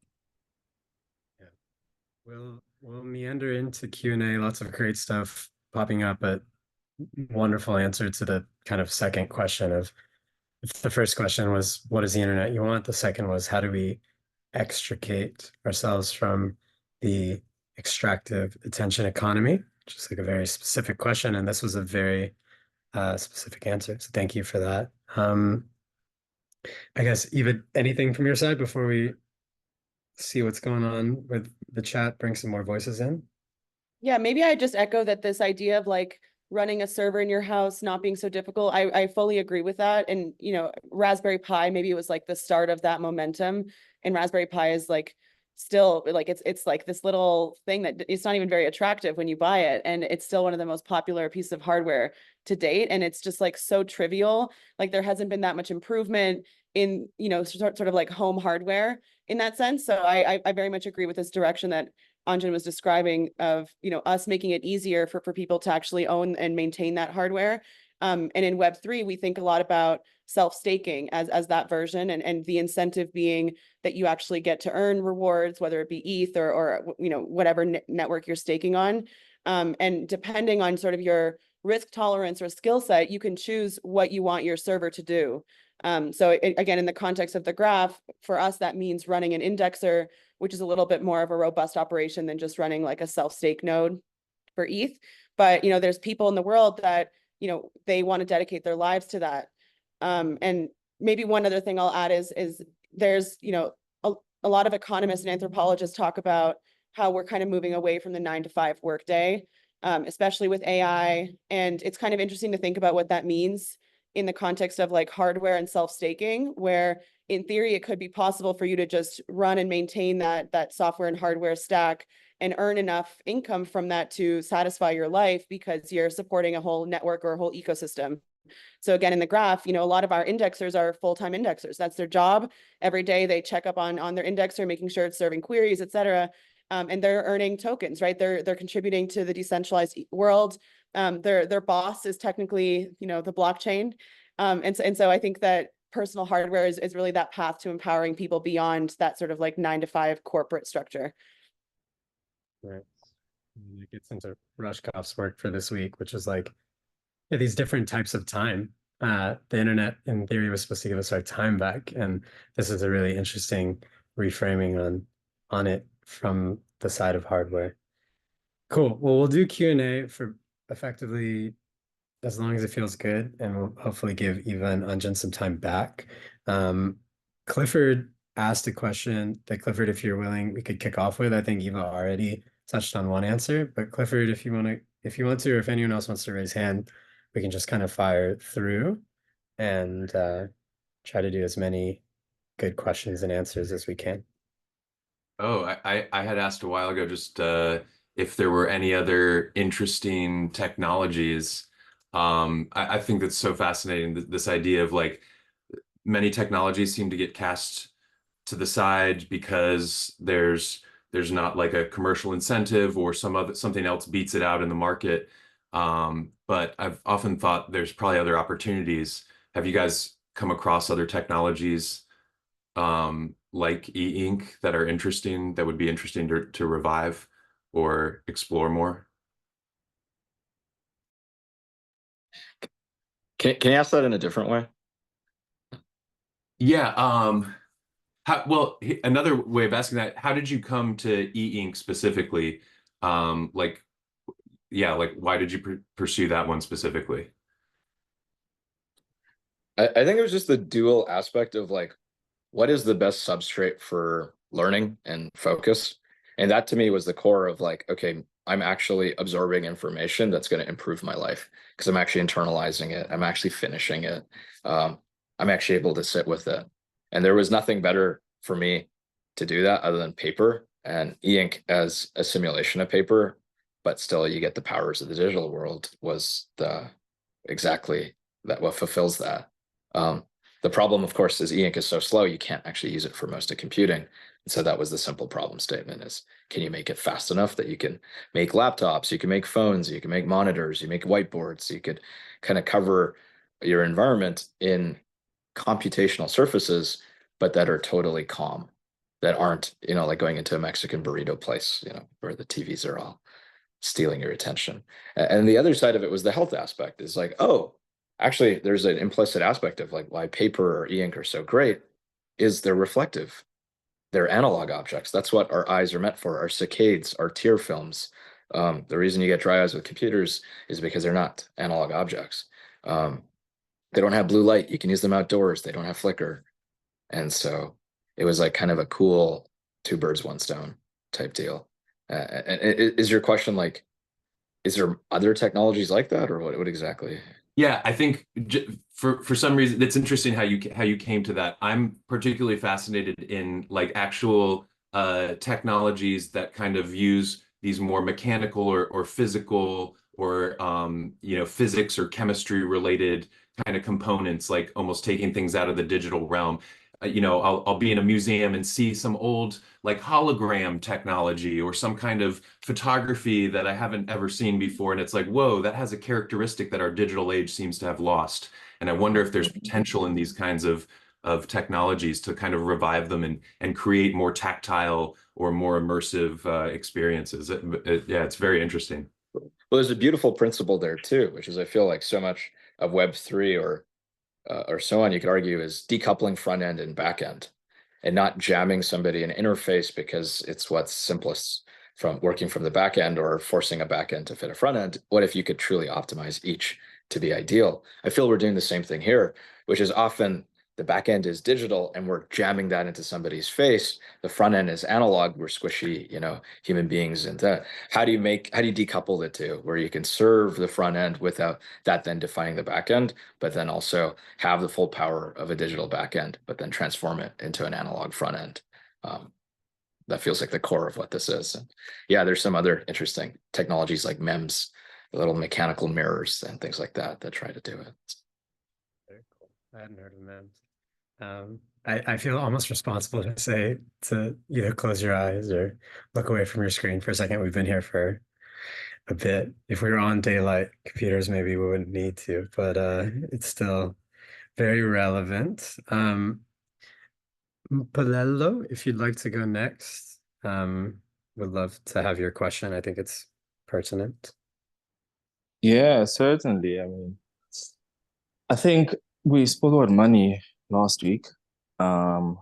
Yeah, we'll meander into Q&A. Lots of great stuff popping up, but wonderful answer to the kind of second question of, if the first question was, what is the internet you want? The second was, how do we extricate ourselves from the extractive attention economy? Just like a very specific question, and this was a very specific answer. So thank you for that. I guess, Eva, anything from your side before we see what's going on with the chat, bring some more voices in? Yeah, maybe I just echo that this idea of like running a server in your house not being so difficult. I fully agree with that. And, Raspberry Pi, maybe it was like the start of that momentum. And Raspberry Pi is like still like, it's like this little thing that it's not even very attractive when you buy it. And it's still one of the most popular pieces of hardware to date. And it's just like so trivial. Like there hasn't been that much improvement in, sort of like home hardware in that sense. So I very much agree with this direction that Anjan was describing of, us making it easier for people to actually own and maintain that hardware. And in Web3, we think a lot about self-staking as that version, and the incentive being that you actually get to earn rewards, whether it be ETH or whatever network you're staking on. And depending on sort of your risk tolerance or skill set, you can choose what you want your server to do. So again, in the context of the graph, for us, that means running an indexer, which is a little bit more of a robust operation than just running like a self-stake node for ETH. But, there's people in the world that, you know, they want to dedicate their lives to that. And maybe one other thing I'll add is there's, you know, a lot of economists and anthropologists talk about how we're kind of moving away from the 9-to-5 workday, especially with AI. And it's kind of interesting to think about what that means in the context of like hardware and self-staking, where in theory, it could be possible for you to just run and maintain that software and hardware stack and earn enough income from that to satisfy your life because you're supporting a whole network or a whole ecosystem. So again, in the graph, you know, a lot of our indexers are full-time indexers. That's their job. Every day they check up on their indexer, making sure it's serving queries, et cetera. And they're earning tokens, right? They're contributing to the decentralized world. Their boss is technically, you know, the blockchain. And so I think that personal hardware is really that path to empowering people beyond that sort of like 9-to-5 corporate structure. Right. And it gets into Rushkoff's work for this week, which is like, yeah, these different types of time. The internet, in theory, was supposed to give us our time back, and this is a really interesting reframing on it from the side of hardware. Cool. Well, we'll do Q&A for effectively as long as it feels good, and we'll hopefully give Eva and Anjan some time back. Clifford asked a question that, Clifford, if you're willing, we could kick off with. I think Eva already touched on one answer, but Clifford, if you want to, or if anyone else wants to raise hand, we can just kind of fire through and try to do as many good questions and answers as we can. Oh, I had asked a while ago just if there were any other interesting technologies. I think that's so fascinating, this idea of like many technologies seem to get cast to the side because there's not like a commercial incentive or something else beats it out in the market. But I've often thought there's probably other opportunities. Have you guys come across other technologies like e-ink that are interesting, that would be interesting to revive or explore more? Can you ask that in a different way? Yeah. Another way of asking that, how did you come to e-ink specifically? Like, why did you pursue that one specifically? I think it was just the dual aspect of like, what is the best substrate for learning and focus? And that to me was the core of like, okay, I'm actually absorbing information that's going to improve my life because I'm actually internalizing it. I'm actually finishing it. I'm actually able to sit with it. And there was nothing better for me to do that other than paper, and e-ink as a simulation of paper, but still you get the powers of the digital world was exactly that what fulfills that. The problem, of course, is e-ink is so slow, you can't actually use it for most of computing. And so that was the simple problem statement is, can you make it fast enough that you can make laptops, you can make phones, you can make monitors, you make whiteboards, you could kind of cover your environment in computational surfaces, but that are totally calm, that aren't, you know, like going into a Mexican burrito place, you know, where the TVs are all stealing your attention. And the other side of it was the health aspect is like, oh, actually, there's an implicit aspect of like why paper or e-ink are so great is they're reflective. They're analog objects. That's what our eyes are meant for, our saccades, our tear films. The reason you get dry eyes with computers is because they're not analog objects. They don't have blue light. You can use them outdoors. They don't have flicker. And so it was like kind of a cool two birds, one stone type deal. And is your question like, is there other technologies like that, or what exactly? Yeah, I think for some reason it's interesting how you came to that. I'm particularly fascinated in like actual technologies that kind of use these more mechanical or physical or physics or chemistry related kind of components, like almost taking things out of the digital realm. I'll be in a museum and see some old like hologram technology or some kind of photography that I haven't ever seen before. And it's like, whoa, that has a characteristic that our digital age seems to have lost. And I wonder if there's potential in these kinds of technologies to kind of revive them and create more tactile or more immersive experiences. Yeah, it's very interesting. Well, there's a beautiful principle there too, which is I feel like so much of Web3 or so on, you could argue, is decoupling front end and back end and not jamming somebody an interface because it's what's simplest from working from the back end or forcing a back end to fit a front end. What if you could truly optimize each to be ideal. I feel we're doing the same thing here, which is often the back end is digital and we're jamming that into somebody's face. The front end is analog. We're squishy, human beings. And how do you decouple the two, where you can serve the front end without that then defining the back end, but then also have the full power of a digital back end, but then transform it into an analog front end. That feels like the core of what this is. And yeah, there's some other interesting technologies like MEMS, the little mechanical mirrors and things like that try to do it. Very cool. I hadn't heard of MEMS. I feel almost responsible to say to either close your eyes or look away from your screen for a second. We've been here for a bit. If we were on daylight computers, maybe we wouldn't need to, but it's still very relevant. Palello, if you'd like to go next, would love to have your question. I think it's pertinent. Yeah, certainly. I mean, I think we spoke about money last week. And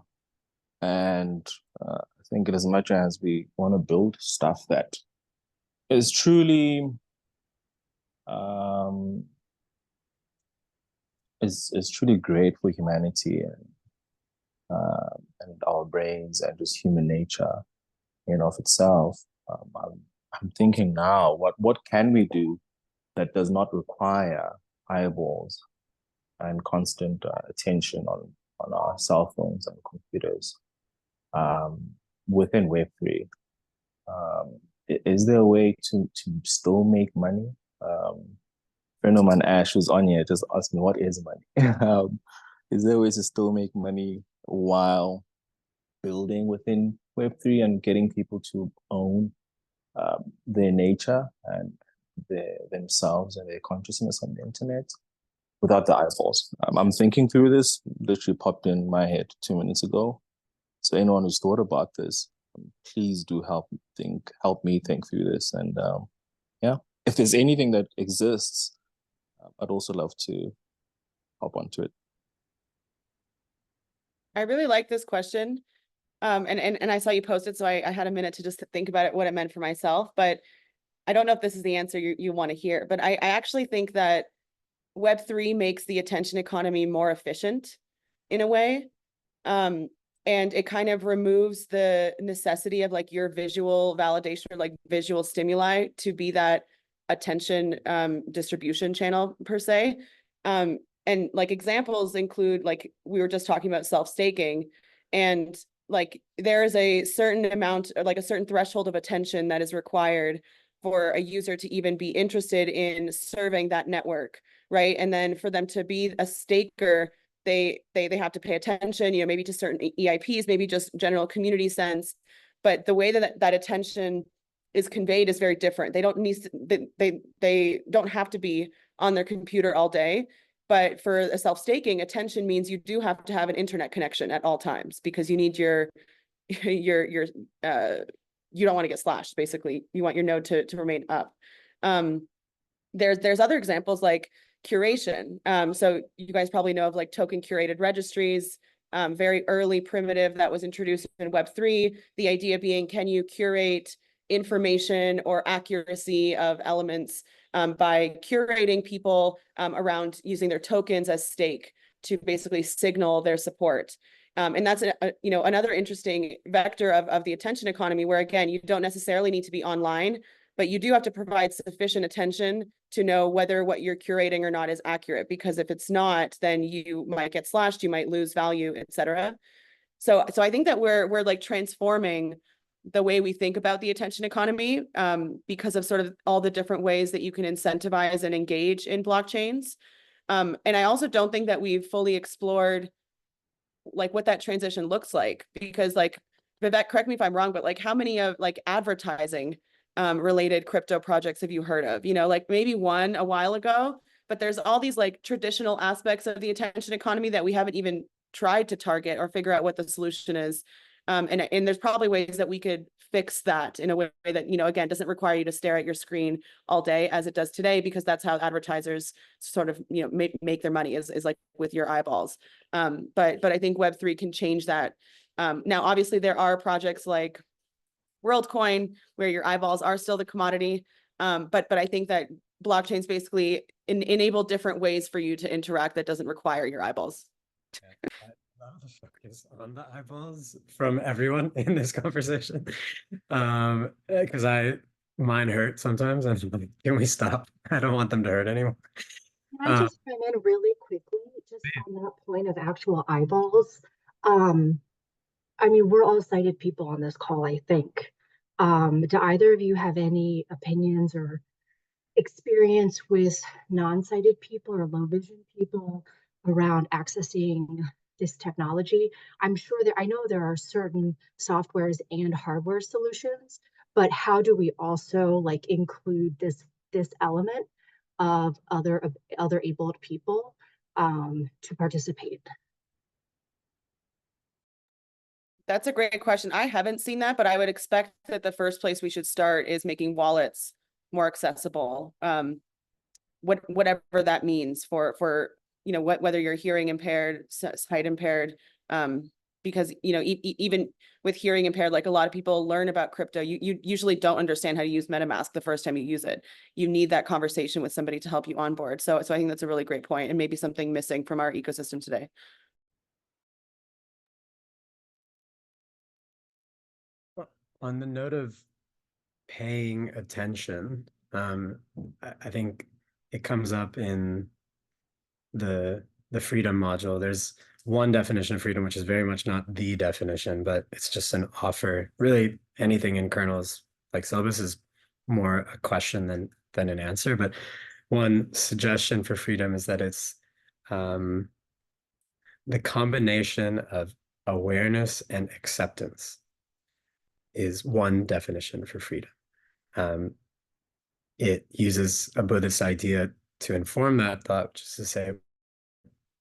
I think as much as we want to build stuff that is truly is truly great for humanity and our brains and just human nature in of itself, I'm thinking now, what can we do that does not require eyeballs and constant attention on our cell phones and computers within Web3? Is there a way to still make money? Friend of mine, Ash, who's on here, just asked me, what is money? Is there a way to still make money while building within Web3 and getting people to own their nature and themselves and their consciousness on the internet without the eyeballs? I'm thinking through this, literally popped in my head 2 minutes ago. So anyone who's thought about this, please do help me think through this. And yeah, if there's anything that exists, I'd also love to hop onto it. I really like this question. And I saw you post it, so I had a minute to just think about it, what it meant for myself, but I don't know if this is the answer you want to hear, but I actually think that Web3 makes the attention economy more efficient in a way. And it kind of removes the necessity of like your visual validation or like visual stimuli to be that attention distribution channel per se. And like examples include, like we were just talking about self-staking, and like there is a certain amount or like a certain threshold of attention that is required for a user to even be interested in serving that network, right? And then for them to be a staker, they have to pay attention, maybe to certain EIPs, maybe just general community sense. But the way that attention is conveyed is very different. They don't need they don't have to be on their computer all day. But for a self-staking, attention means you do have to have an internet connection at all times, because you need you don't want to get slashed, basically. You want your node to remain up. There's other examples like curation. So you guys probably know of like token curated registries, very early primitive that was introduced in Web3. The idea being, can you curate information or accuracy of elements by curating people around using their tokens as stake to basically signal their support. And that's another interesting vector of the attention economy, where again, you don't necessarily need to be online, but you do have to provide sufficient attention to know whether what you're curating or not is accurate, because if it's not, then you might get slashed, you might lose value, etc. So I think that we're like transforming the way we think about the attention economy because of sort of all the different ways that you can incentivize and engage in blockchains. And I also don't think that we've fully explored like what that transition looks like, because like, Vivek, correct me if I'm wrong, but like how many of like advertising related crypto projects have you heard of? Like maybe one a while ago, but there's all these like traditional aspects of the attention economy that we haven't even tried to target or figure out what the solution is. And there's probably ways that we could fix that in a way that, again, doesn't require you to stare at your screen all day as it does today, because that's how advertisers sort of, make their money is like with your eyeballs. But I think Web3 can change that. Now, obviously, there are projects like WorldCoin where your eyeballs are still the commodity. But I think that blockchains basically enable different ways for you to interact that doesn't require your eyeballs. I love the focus on the eyeballs from everyone in this conversation. Because mine hurt sometimes, and I'm like, can we stop? I don't want them to hurt anymore. Can I just chime in really quickly, just on that point of actual eyeballs? I mean, we're all sighted people on this call, I think. Do either of you have any opinions or experience with non-sighted people or low vision people around accessing this technology? I'm sure I know there are certain softwares and hardware solutions, but how do we also like include this element of other abled people to participate? That's a great question. I haven't seen that, but I would expect that the first place we should start is making wallets more accessible. Whatever that means for whether you're hearing impaired, sight impaired, because even with hearing impaired, like a lot of people learn about crypto, you usually don't understand how to use MetaMask the first time you use it. You need that conversation with somebody to help you onboard. So I think that's a really great point, and maybe something missing from our ecosystem today. On the note of paying attention, I think it comes up in the freedom module. There's one definition of freedom, which is very much not the definition, but it's just an offer. Really, anything in kernels like syllabus is more a question than an answer. But one suggestion for freedom is that it's the combination of awareness and acceptance is one definition for freedom. It uses a Buddhist idea to inform that thought, which is to say,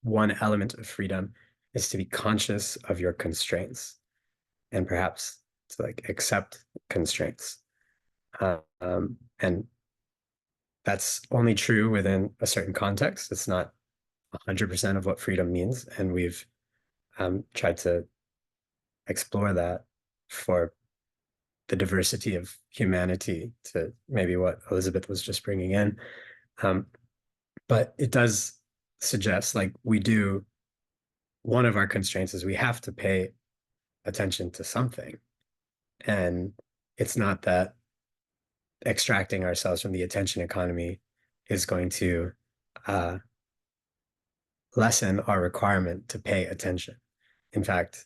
one element of freedom is to be conscious of your constraints and perhaps to like accept constraints. And that's only true within a certain context. It's not 100% of what freedom means. And we've tried to explore that for the diversity of humanity, to maybe what Elizabeth was just bringing in. But it does suggest, like, one of our constraints is we have to pay attention to something. And it's not that extracting ourselves from the attention economy is going to lessen our requirement to pay attention. In fact,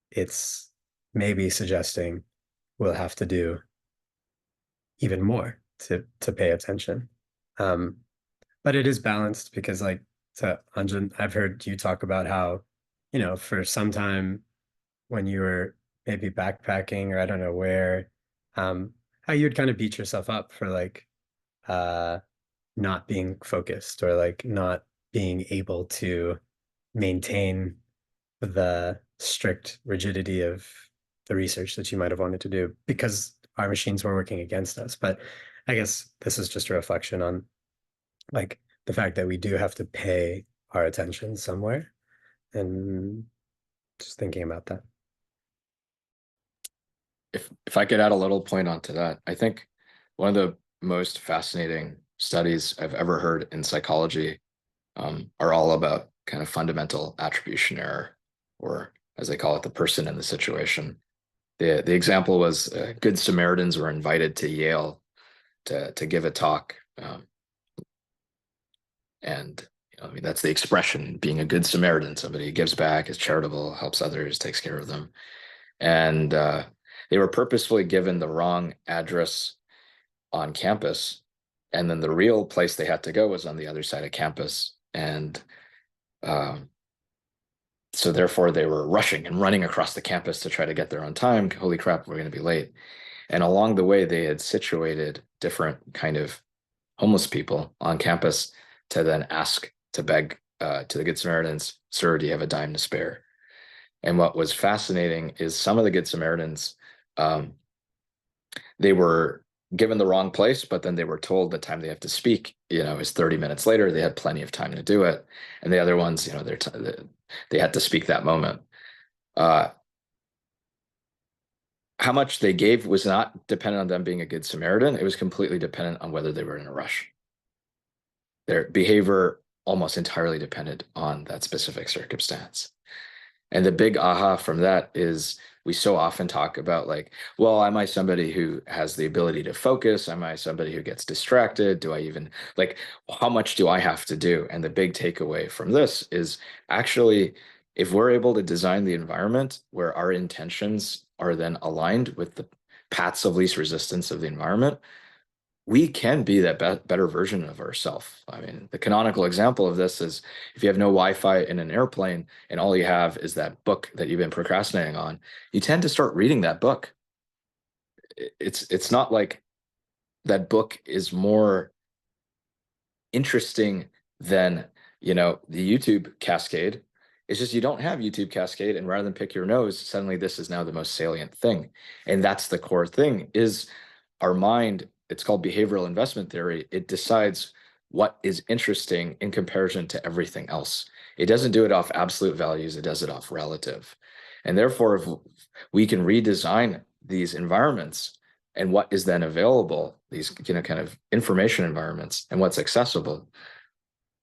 it's maybe suggesting we'll have to do even more to pay attention. But it is balanced because, like, to Anjan, I've heard you talk about how, for some time when you were maybe backpacking or I don't know where, how you'd kind of beat yourself up for like not being focused or like not being able to maintain the strict rigidity of the research that you might have wanted to do because our machines were working against us. But I guess this is just a reflection on like the fact that we do have to pay our attention somewhere, and just thinking about that. If I could add a little point onto that, I think one of the most fascinating studies I've ever heard in psychology are all about kind of fundamental attribution error, or as they call it, the person in the situation. The example was Good Samaritans were invited to Yale to give a talk. And I mean, that's the expression, being a good Samaritan, somebody who gives back, is charitable, helps others, takes care of them. And they were purposefully given the wrong address on campus. And then the real place they had to go was on the other side of campus. And so therefore they were rushing and running across the campus to try to get there on time. Holy crap, we're going to be late. And along the way, they had situated different kind of homeless people on campus to then ask to beg to the Good Samaritans, "Sir, do you have a dime to spare?" And what was fascinating is some of the Good Samaritans, they were given the wrong place, but then they were told the time they have to speak, is 30 minutes later. They had plenty of time to do it. And the other ones, they had to speak that moment. How much they gave was not dependent on them being a Good Samaritan. It was completely dependent on whether they were in a rush. their behavior almost entirely depended on that specific circumstance. And the big aha from that is we so often talk about like, well, am I somebody who has the ability to focus? Am I somebody who gets distracted? Do I even like, how much do I have to do? And the big takeaway from this is actually, if we're able to design the environment where our intentions are then aligned with the paths of least resistance of the environment, we can be that better version of ourselves. I mean, the canonical example of this is if you have no Wi-Fi in an airplane and all you have is that book that you've been procrastinating on, you tend to start reading that book. It's not like that book is more interesting than, you know, the YouTube cascade. It's just you don't have YouTube cascade, and rather than pick your nose, suddenly this is now the most salient thing. And that's the core thing is our mind. It's called behavioral investment theory. It decides what is interesting in comparison to everything else. It doesn't do it off absolute values. It does it off relative. And therefore, if we can redesign these environments and what is then available, these, you know, kind of information environments and what's accessible,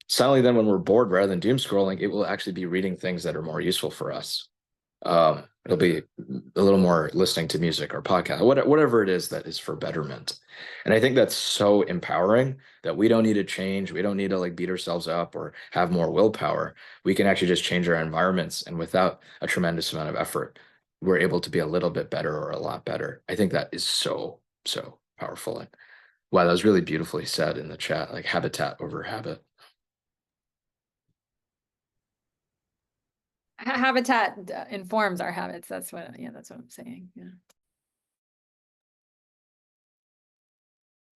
suddenly then when we're bored, rather than doom scrolling, it will actually be reading things that are more useful for us. It'll be a little more listening to music or podcast, whatever it is that is for betterment. And I think that's so empowering that we don't need to change. We don't need to like beat ourselves up or have more willpower. We can actually just change our environments. And without a tremendous amount of effort, we're able to be a little bit better or a lot better. I think that is so, so powerful. And wow, that was really beautifully said in the chat, like habitat over habit. Habitat informs our habits. That's what I'm saying. Yeah.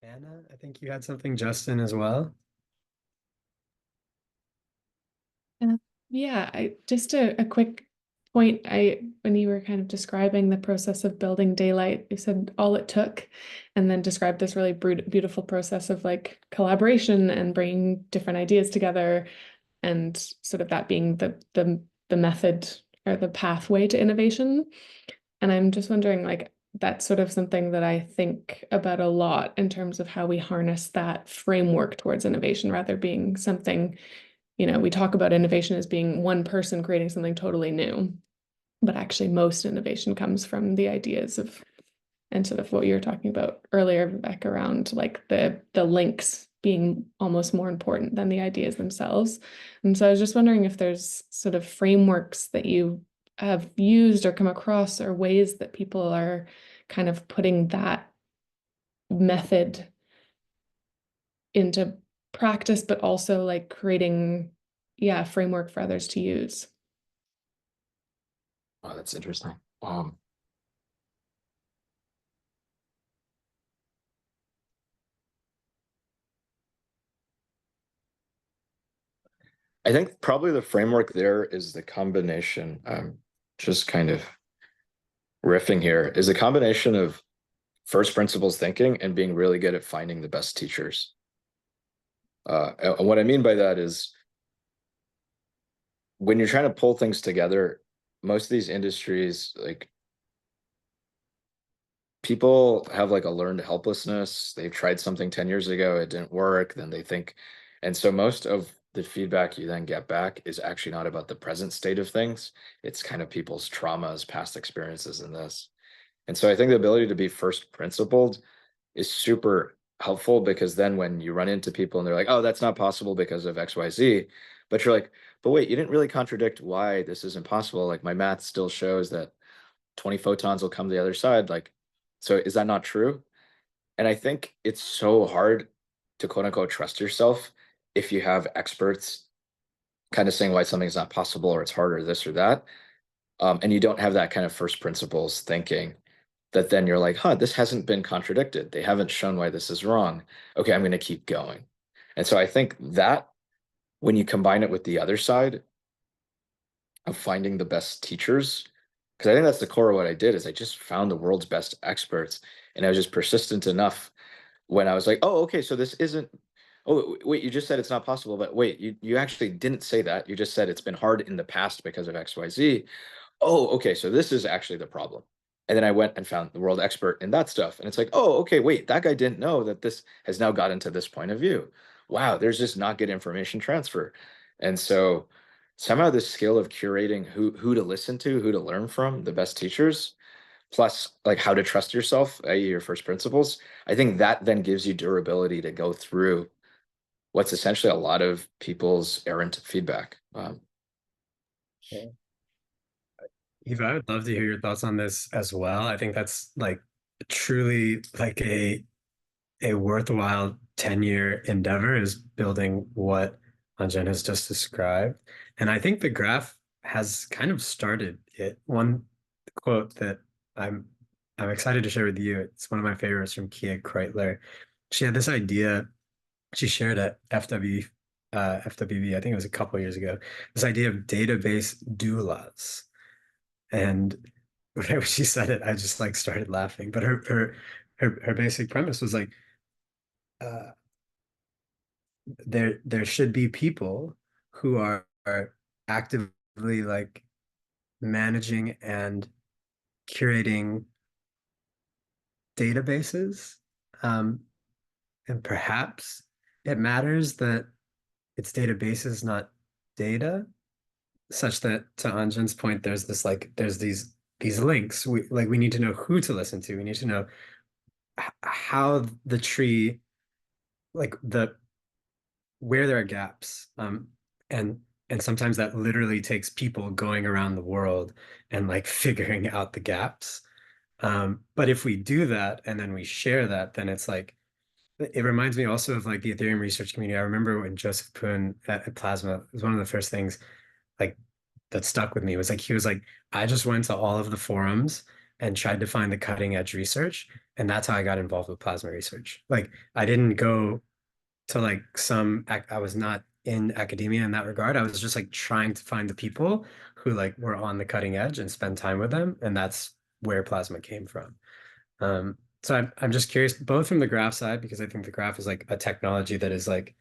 Anna, I think you had something, Justin, as well. Yeah, just a quick point. When you were kind of describing the process of building daylight, you said all it took, and then described this really beautiful process of like collaboration and bringing different ideas together, and sort of that being the method or the pathway to innovation. And I'm just wondering, like, that's sort of something that I think about a lot in terms of how we harness that framework towards innovation, rather being something, you know, we talk about innovation as being one person creating something totally new, but actually most innovation comes from the ideas of, and sort of what you were talking about earlier, Vivek, around like the links being almost more important than the ideas themselves. And so I was just wondering if there's sort of frameworks that you have used or come across, or ways that people are kind of putting that method into practice, but also like creating, yeah, a framework for others to use. Oh, that's interesting. I think probably the framework there is the combination, just kind of riffing here, is a combination of first principles thinking and being really good at finding the best teachers. And what I mean by that is when you're trying to pull things together, most of these industries, like people have like a learned helplessness. They've tried something 10 years ago, it didn't work, then they think, and so most of the feedback you then get back is actually not about the present state of things. It's kind of people's traumas, past experiences in this. And so I think the ability to be first principled is super helpful, because then when you run into people and they're like, oh, that's not possible because of XYZ, but you're like, but wait, you didn't really contradict why this isn't possible. Like my math still shows that 20 photons will come to the other side. Like, so is that not true? And I think it's so hard to quote unquote trust yourself if you have experts kind of saying why something's not possible or it's hard or this or that. And you don't have that kind of first principles thinking, that then you're like, huh, this hasn't been contradicted. They haven't shown why this is wrong. Okay, I'm going to keep going. And so I think that when you combine it with the other side of finding the best teachers, because I think that's the core of what I did, is I just found the world's best experts, and I was just persistent enough when I was like, oh, okay, so this isn't, oh, wait, you just said it's not possible, but wait, you actually didn't say that. You just said it's been hard in the past because of XYZ. Oh, okay, so this is actually the problem. And then I went and found the world expert in that stuff. And it's like, oh, okay, wait, that guy didn't know that this has now gotten to this point of view. wow, there's just not good information transfer. And so somehow this skill of curating who to listen to, who to learn from, the best teachers, plus like how to trust yourself, i.e. your first principles, I think that then gives you durability to go through what's essentially a lot of people's errant feedback. Yeah. Eva, I would love to hear your thoughts on this as well. I think that's like truly like a worthwhile 10-year endeavor is building what Anjan has just described. And I think the graph has kind of started it. One quote that I'm excited to share with you. It's one of my favorites from Kia Kreitler. She had this idea she shared at FWB, I think it was a couple years ago, this idea of database doulas. And whenever she said it, I just like started laughing. But her basic premise was like, uh, there should be people who are actively like managing and curating databases. And perhaps it matters that it's databases, not data, such that to Anjan's point, there's this like there's these links. We need to know who to listen to. We need to know how the tree, like the where there are gaps. And sometimes that literally takes people going around the world and like figuring out the gaps. But if we do that and then we share that, then it's like it reminds me also of like the Ethereum research community. I remember when Joseph Poon at Plasma, it was one of the first things like that stuck with me was like he was like, I just went to all of the forums and tried to find the cutting edge research. And that's how I got involved with plasma research. Like I didn't go to like I was not in academia in that regard. I was just like trying to find the people who like were on the cutting edge and spend time with them. And that's where plasma came from. So I'm just curious, both from the graph side, because I think the graph is like a technology that is like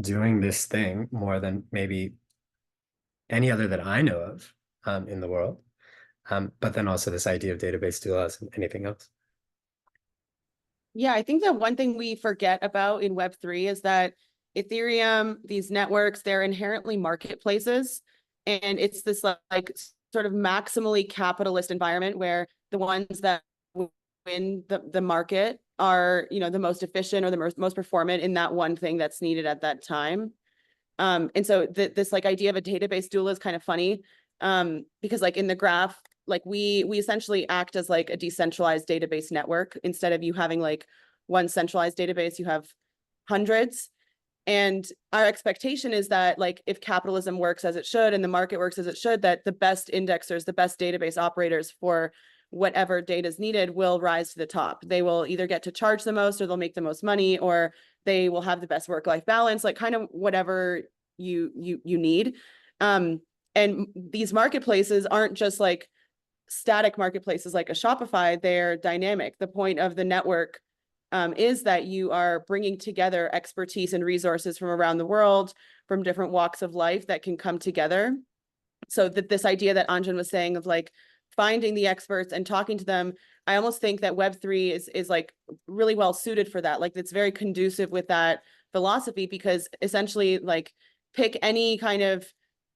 doing this thing more than maybe any other that I know of in the world. But then also this idea of database doulas and anything else. Yeah, I think that one thing we forget about in Web3 is that Ethereum, these networks, they're inherently marketplaces. And it's this like sort of maximally capitalist environment where the ones that win the market are, you know, the most efficient or the most performant in that one thing that's needed at that time. And so this like idea of a database doula is kind of funny because like in the graph, like we essentially act as like a decentralized database network. Instead of you having like one centralized database, you have hundreds. And our expectation is that like if capitalism works as it should and the market works as it should, that the best indexers, the best database operators for whatever data is needed will rise to the top. They will either get to charge the most or they'll make the most money or they will have the best work-life balance, like kind of whatever you need. And these marketplaces aren't just like static marketplaces like a Shopify, they're dynamic. The point of the network is that you are bringing together expertise and resources from around the world, from different walks of life that can come together. So that this idea that Anjan was saying of like finding the experts and talking to them, I almost think that Web3 is like really well suited for that. Like it's very conducive with that philosophy because essentially like pick any kind of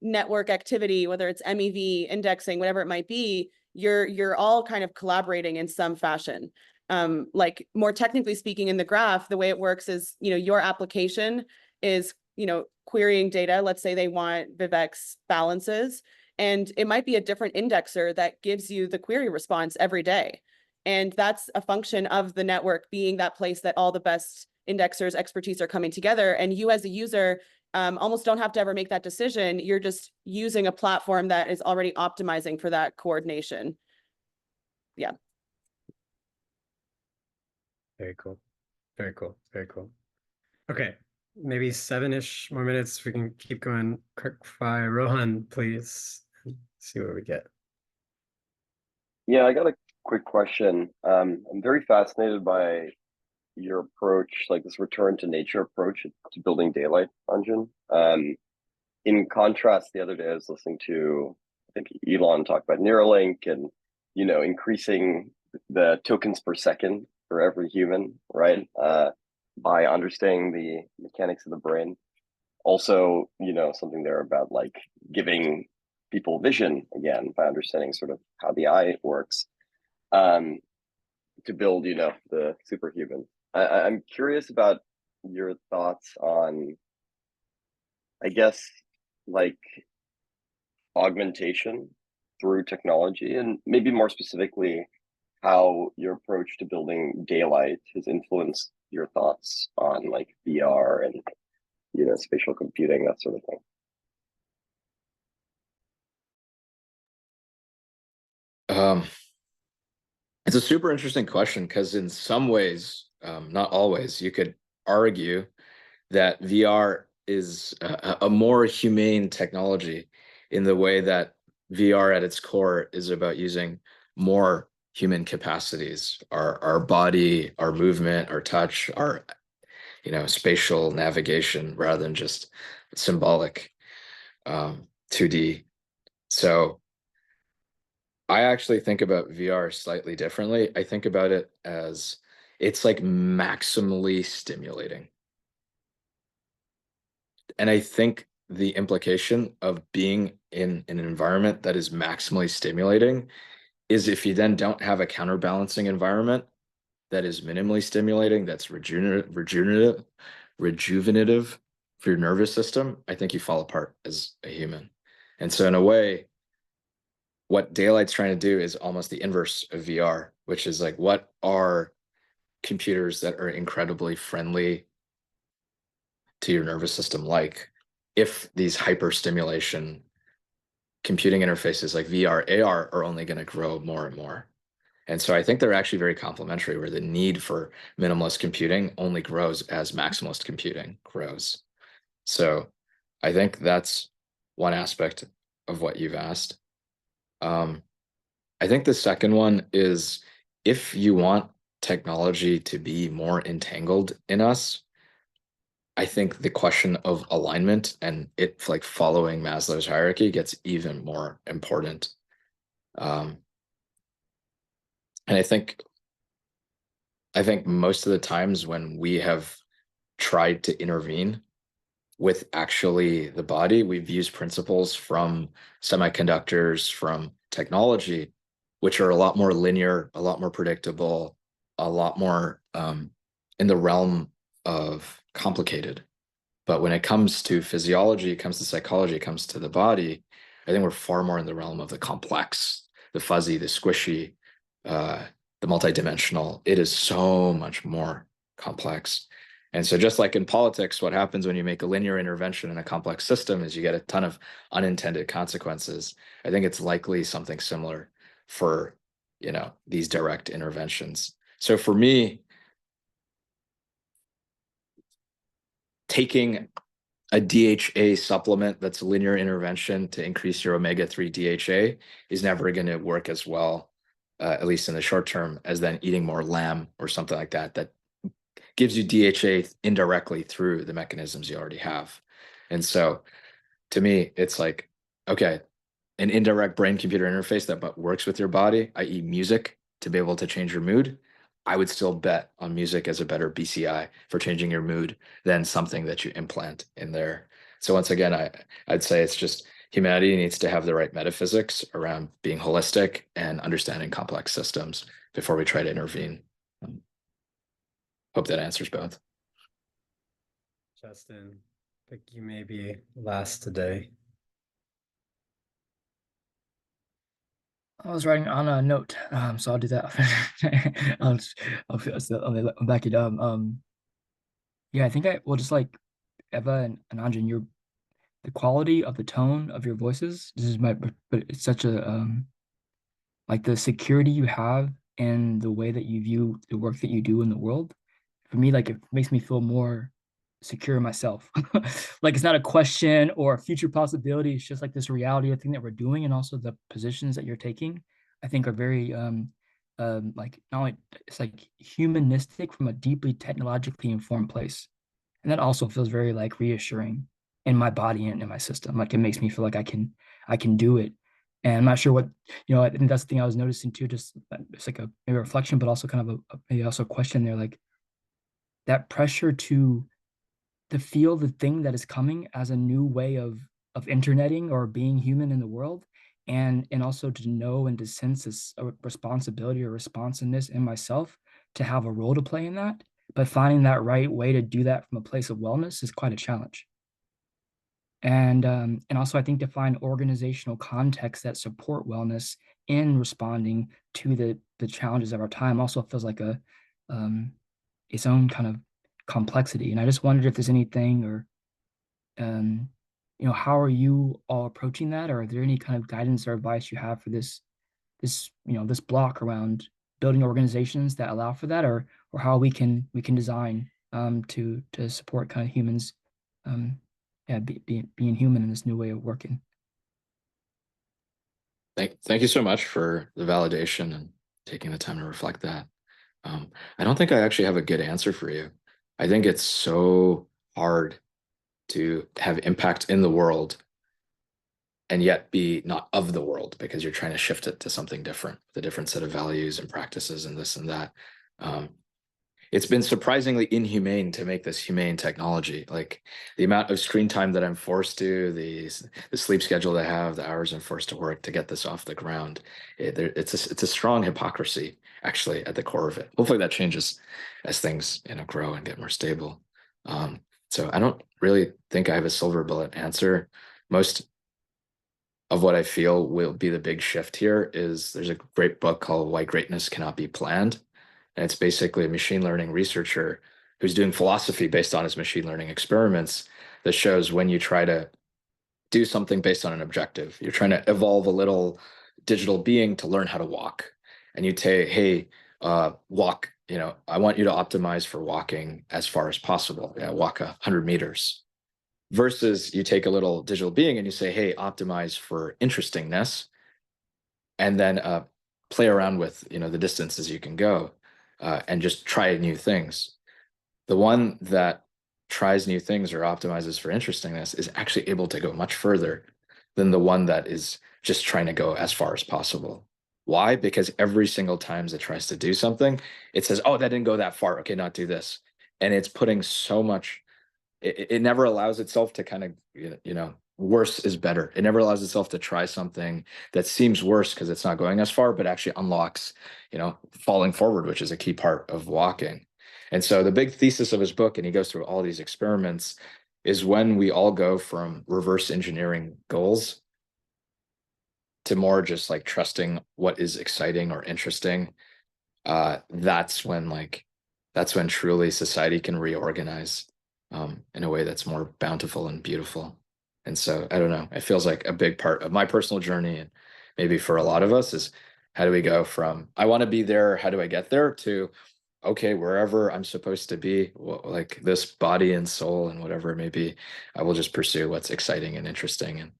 network activity, whether it's MEV, indexing, whatever it might be, you're all kind of collaborating in some fashion. Like more technically speaking in the graph, the way it works is, you know, your application is, you know, querying data. Let's say they want Vivek's balances, and it might be a different indexer that gives you the query response every day. And that's a function of the network being that place that all the best indexers' expertise are coming together. And you as a user almost don't have to ever make that decision. You're just using a platform that is already optimizing for that coordination. Yeah. Very cool. Very cool. Very cool. Okay. Maybe 7-ish more minutes. We can keep going. Quick fire. Rohan, please. See what we get. Yeah, I got a quick question. I'm very fascinated by your approach, like this return to nature approach to building daylight, Anjan. In contrast, the other day I was listening to, I think Elon talk about Neuralink and, you know, increasing the tokens per second for every human, right? by understanding the mechanics of the brain. Also, something there about like giving people vision again by understanding sort of how the eye works, to build, the superhuman. I'm curious about your thoughts on, I guess, like augmentation through technology, and maybe more specifically, how your approach to building daylight has influenced your thoughts on like VR and spatial computing, that sort of thing. It's a super interesting question because in some ways, not always, you could argue that VR is a more humane technology in the way that VR at its core is about using more human capacities, our body, our movement, our touch, our spatial navigation, rather than just symbolic 2D. So I actually think about VR slightly differently. I think about it as it's like maximally stimulating. And I think the implication of being in an environment that is maximally stimulating is if you then don't have a counterbalancing environment that is minimally stimulating, that's rejuvenative for your nervous system, I think you fall apart as a human. And so in a way, what daylight's trying to do is almost the inverse of VR, which is like, what are computers that are incredibly friendly to your nervous system like, if these hyper stimulation computing interfaces like VR, AR are only going to grow more and more. And so I think they're actually very complementary, where the need for minimalist computing only grows as maximalist computing grows. So I think that's one aspect of what you've asked. I think the second one is, if you want technology to be more entangled in us, I think the question of alignment and it like following Maslow's hierarchy gets even more important. And I think most of the times when we have tried to intervene with actually the body, we've used principles from semiconductors, from technology, which are a lot more linear, a lot more predictable, a lot more in the realm of complicated. But when it comes to physiology, it comes to psychology, it comes to the body, I think we're far more in the realm of the complex, the fuzzy, the squishy, the multidimensional. It is so much more complex. And so just like in politics, what happens when you make a linear intervention in a complex system is you get a ton of unintended consequences. I think it's likely something similar for, these direct interventions. So for me, taking a DHA supplement that's a linear intervention to increase your omega-3 DHA is never going to work as well, at least in the short term, as then eating more lamb or something like that, that gives you DHA indirectly through the mechanisms you already have. And so to me, it's like, okay, an indirect brain-computer interface that but works with your body, i.e. music, to be able to change your mood, I would still bet on music as a better BCI for changing your mood than something that you implant in there. So once again, I'd say it's just humanity needs to have the right metaphysics around being holistic and understanding complex systems before we try to intervene. Hope that answers both. Justin, I think you may be last today. I was writing on a note, so I'll do that. I'll back it up. Yeah, I think I will just like Eva and Anjan, the quality of the tone of your voices. This is but it's such a like the security you have and the way that you view the work that you do in the world. For me, like it makes me feel more secure in myself. Like it's not a question or a future possibility. It's just like this reality of thing that we're doing, and also the positions that you're taking, I think are very like not only it's like humanistic from a deeply technologically informed place. And that also feels very like reassuring in my body and in my system. Like it makes me feel like I can do it. And I'm not sure what, I think that's the thing I was noticing too, just it's like maybe a reflection, but also kind of maybe also a question there, like that pressure to feel the thing that is coming as a new way of interneting or being human in the world, and also to know and to sense this responsibility or responsiveness in myself to have a role to play in that. But finding that right way to do that from a place of wellness is quite a challenge. And also I think to find organizational contexts that support wellness in responding to the challenges of our time also feels like a its own kind of complexity. And I just wondered if there's anything, or how are you all approaching that, or are there any kind of guidance or advice you have for this block around building organizations that allow for that, or how we can design to support kind of humans being human in this new way of working. Thank you so much for the validation and taking the time to reflect that. I don't think I actually have a good answer for you. I think it's so hard to have impact in the world and yet be not of the world, because you're trying to shift it to something different, with a different set of values and practices and this and that. It's been surprisingly inhumane to make this humane technology. Like the amount of screen time that I'm forced to, the sleep schedule I have, the hours I'm forced to work to get this off the ground. It's a strong hypocrisy actually at the core of it. Hopefully that changes as things grow and get more stable. So I don't really think I have a silver bullet answer. Most of what I feel will be the big shift here is there's a great book called Why Greatness Cannot Be Planned. And it's basically a machine learning researcher who's doing philosophy based on his machine learning experiments that shows when you try to do something based on an objective, you're trying to evolve a little digital being to learn how to walk. And you say, hey, walk, I want you to optimize for walking as far as possible. Yeah, walk 100 meters. Versus you take a little digital being and you say, hey, optimize for interestingness, and then play around with the distances you can go. And just try new things. The one that tries new things or optimizes for interestingness is actually able to go much further than the one that is just trying to go as far as possible. Why? Because every single time it tries to do something, it says, oh, that didn't go that far. Okay, not do this. And it's putting so much, it never allows itself to kind of, worse is better. It never allows itself to try something that seems worse because it's not going as far, but actually unlocks, falling forward, which is a key part of walking. And so the big thesis of his book, and he goes through all these experiments, is when we all go from reverse engineering goals to more just like trusting what is exciting or interesting, that's when truly society can reorganize in a way that's more bountiful and beautiful. And so I don't know, it feels like a big part of my personal journey, and maybe for a lot of us, is how do we go from I want to be there, how do I get there, to okay, wherever I'm supposed to be, like this body and soul and whatever it may be, I will just pursue what's exciting and interesting, and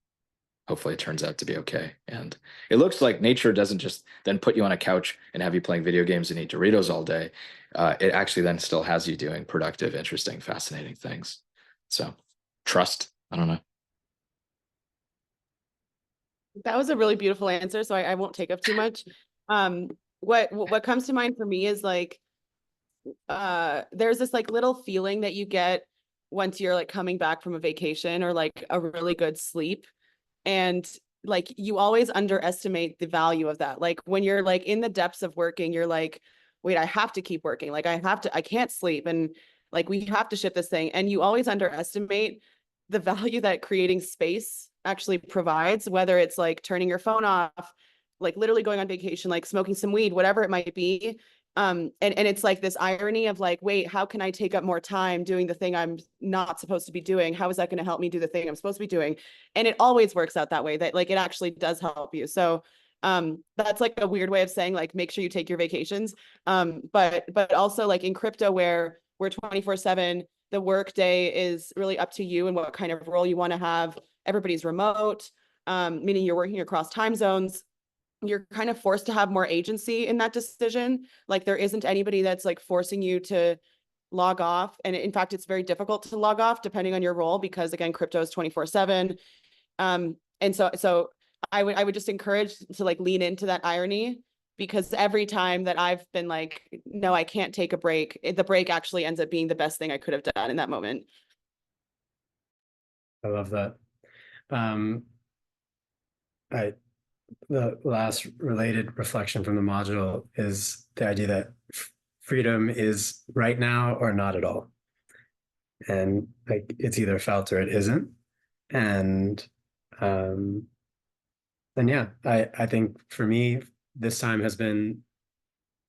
hopefully it turns out to be okay. And it looks like nature doesn't just then put you on a couch and have you playing video games and eat Doritos all day. It actually then still has you doing productive, interesting, fascinating things. So trust, I don't know. That was a really beautiful answer, so I won't take up too much. What comes to mind for me is like, there's this like little feeling that you get once you're like coming back from a vacation or like a really good sleep. And like, you always underestimate the value of that. Like when you're like in the depths of working, you're like, wait, I have to keep working. Like I can't sleep. And like, we have to ship this thing. And you always underestimate the value that creating space actually provides, whether it's like turning your phone off, like literally going on vacation, like smoking some weed, whatever it might be. And it's like this irony of like, wait, how can I take up more time doing the thing I'm not supposed to be doing? How is that going to help me do the thing I'm supposed to be doing? And it always works out that way, that like, it actually does help you. So that's like a weird way of saying like, make sure you take your vacations. But also like in crypto, where we're 24/7, the work day is really up to you and what kind of role you want to have. Everybody's remote, meaning you're working across time zones. You're kind of forced to have more agency in that decision. Like there isn't anybody that's like forcing you to log off. And in fact, it's very difficult to log off depending on your role, because again, crypto is 24/7. And so I would just encourage to like lean into that irony, because every time that I've been like, no, I can't take a break, the break actually ends up being the best thing I could have done in that moment. I love that. The last related reflection from the module is the idea that freedom is right now or not at all. And like it's either felt or it isn't. And yeah, I think for me, this time has been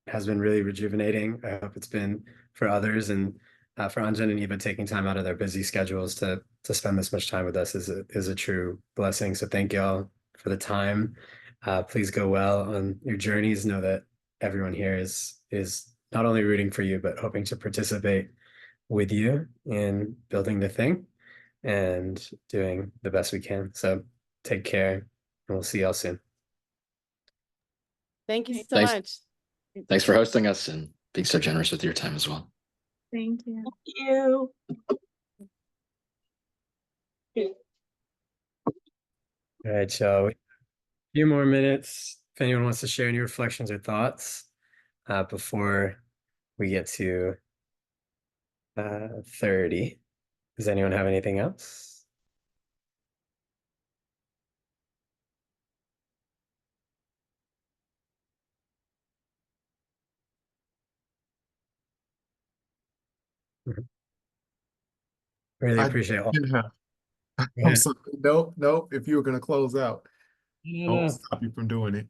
really rejuvenating. I hope it's been for others, and for Anjan and Eva taking time out of their busy schedules to spend this much time with us is a true blessing. So thank y'all for the time. Please go well on your journeys. Know that everyone here is not only rooting for you, but hoping to participate with you in building the thing and doing the best we can. So take care, and we'll see y'all soon. Thank you so Thanks. much. Thanks for hosting us and being so generous with your time as well. Thank you. Thank you. All right, so a few more minutes. If anyone wants to share any reflections or thoughts before we get to 30. Does anyone have anything else? Really appreciate all. Yeah. I'm sorry. Nope. If you were going to close out, I won't stop you from doing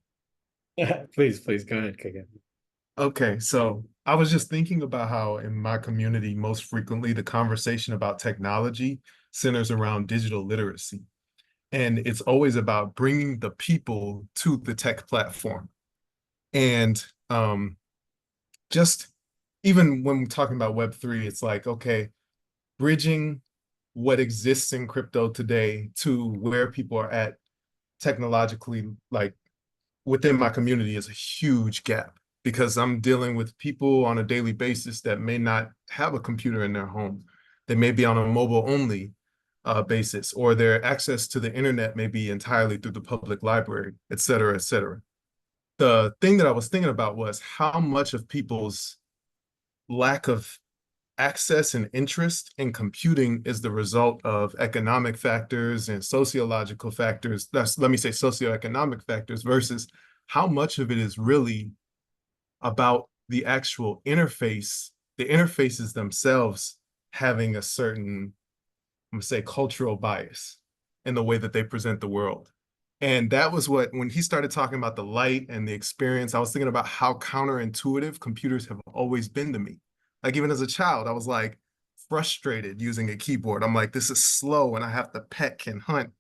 it. Please go ahead, Kagan. Okay, so I was just thinking about how in my community, most frequently the conversation about technology centers around digital literacy. And it's always about bringing the people to the tech platform. And just even when we're talking about Web3, it's like, okay, bridging what exists in crypto today to where people are at technologically, like within my community, is a huge gap, because I'm dealing with people on a daily basis that may not have a computer in their home. They may be on a mobile only basis, or their access to the internet may be entirely through the public library, et cetera, et cetera. The thing that I was thinking about was how much of people's lack of access and interest in computing is the result of economic factors and sociological factors. Let me say socioeconomic factors, versus how much of it is really about the actual interface, the interfaces themselves having a certain, I'm gonna say, cultural bias in the way that they present the world. And that was what, when he started talking about the light and the experience, I was thinking about how counterintuitive computers have always been to me. Like even as a child, I was like frustrated using a keyboard. I'm like, this is slow and I have to peck and hunt.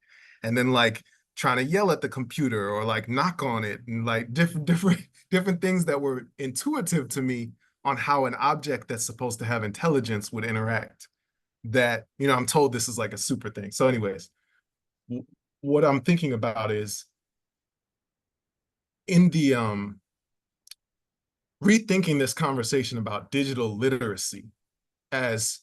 And then like trying to yell at the computer or like knock on it, and like different things that were intuitive to me on how an object that's supposed to have intelligence would interact. That, you know, I'm told this is like a super thing. So anyways, what I'm thinking about is in the rethinking this conversation about digital literacy as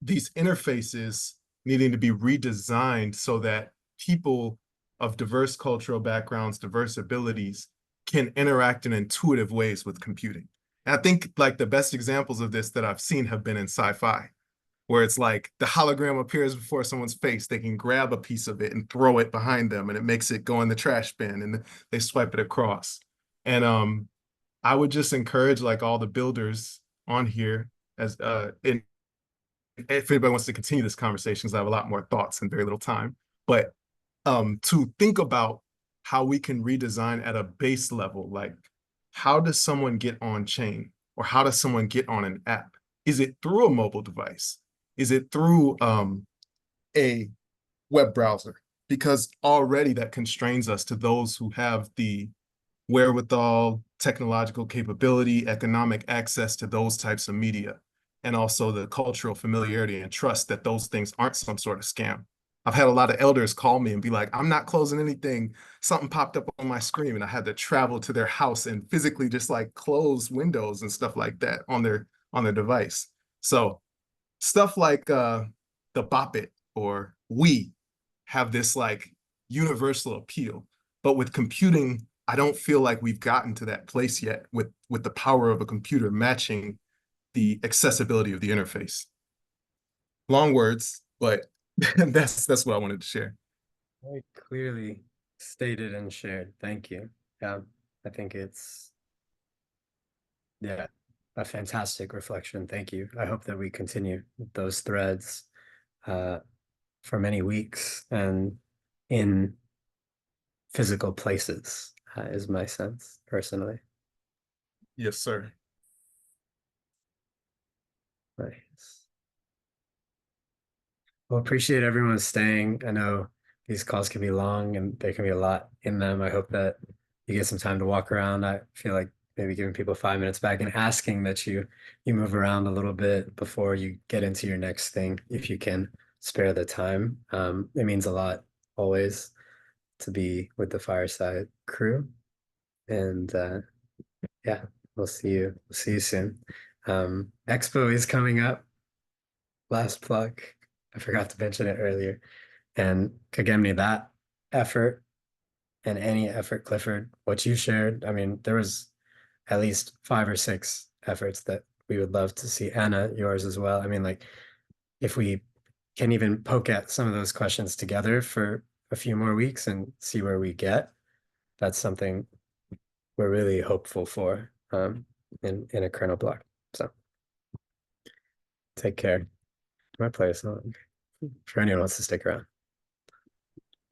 these interfaces needing to be redesigned so that people of diverse cultural backgrounds, diverse abilities can interact in intuitive ways with computing. And I think like the best examples of this that I've seen have been in sci-fi, where it's like the hologram appears before someone's face, they can grab a piece of it and throw it behind them, and it makes it go in the trash bin, and they swipe it across. And I would just encourage like all the builders on here, as if anybody wants to continue this conversation, because I have a lot more thoughts and very little time, but to think about how we can redesign at a base level. Like, how does someone get on chain, or how does someone get on an app? Is it through a mobile device? Is it through a web browser? Because already that constrains us to those who have the wherewithal, technological capability, economic access to those types of media, and also the cultural familiarity and trust that those things aren't some sort of scam. I've had a lot of elders call me and be like, I'm not closing anything. Something popped up on my screen and I had to travel to their house and physically just like close windows and stuff like that on their device. So stuff like the Bop It or We have this like universal appeal, but with computing I don't feel like we've gotten to that place yet with the power of a computer matching the accessibility of the interface. Long words, but that's what I wanted to share. Very clearly stated and shared. Thank you. Yeah, I think it's, yeah, a fantastic reflection. Thank you. I hope that we continue those threads for many weeks and in physical places, is my sense personally. Yes, sir. Nice. Well, appreciate everyone staying. I know these calls can be long and there can be a lot in them. I hope that you get some time to walk around. I feel like maybe giving people 5 minutes back and asking that you move around a little bit before you get into your next thing, if you can spare the time. It means a lot always to be with the Fireside crew. And yeah, we'll see you soon. Expo is coming up. Last plug. I forgot to mention it earlier. And Kagemni, that effort and any effort, Clifford, what you shared, I mean, there was at least 5 or 6 efforts that we would love to see. Anna, yours as well. I mean, like, if we can even poke at some of those questions together for a few more weeks and see where we get, that's something we're really hopeful for in a kernel block. So take care. I might play a song for anyone who wants to stick around.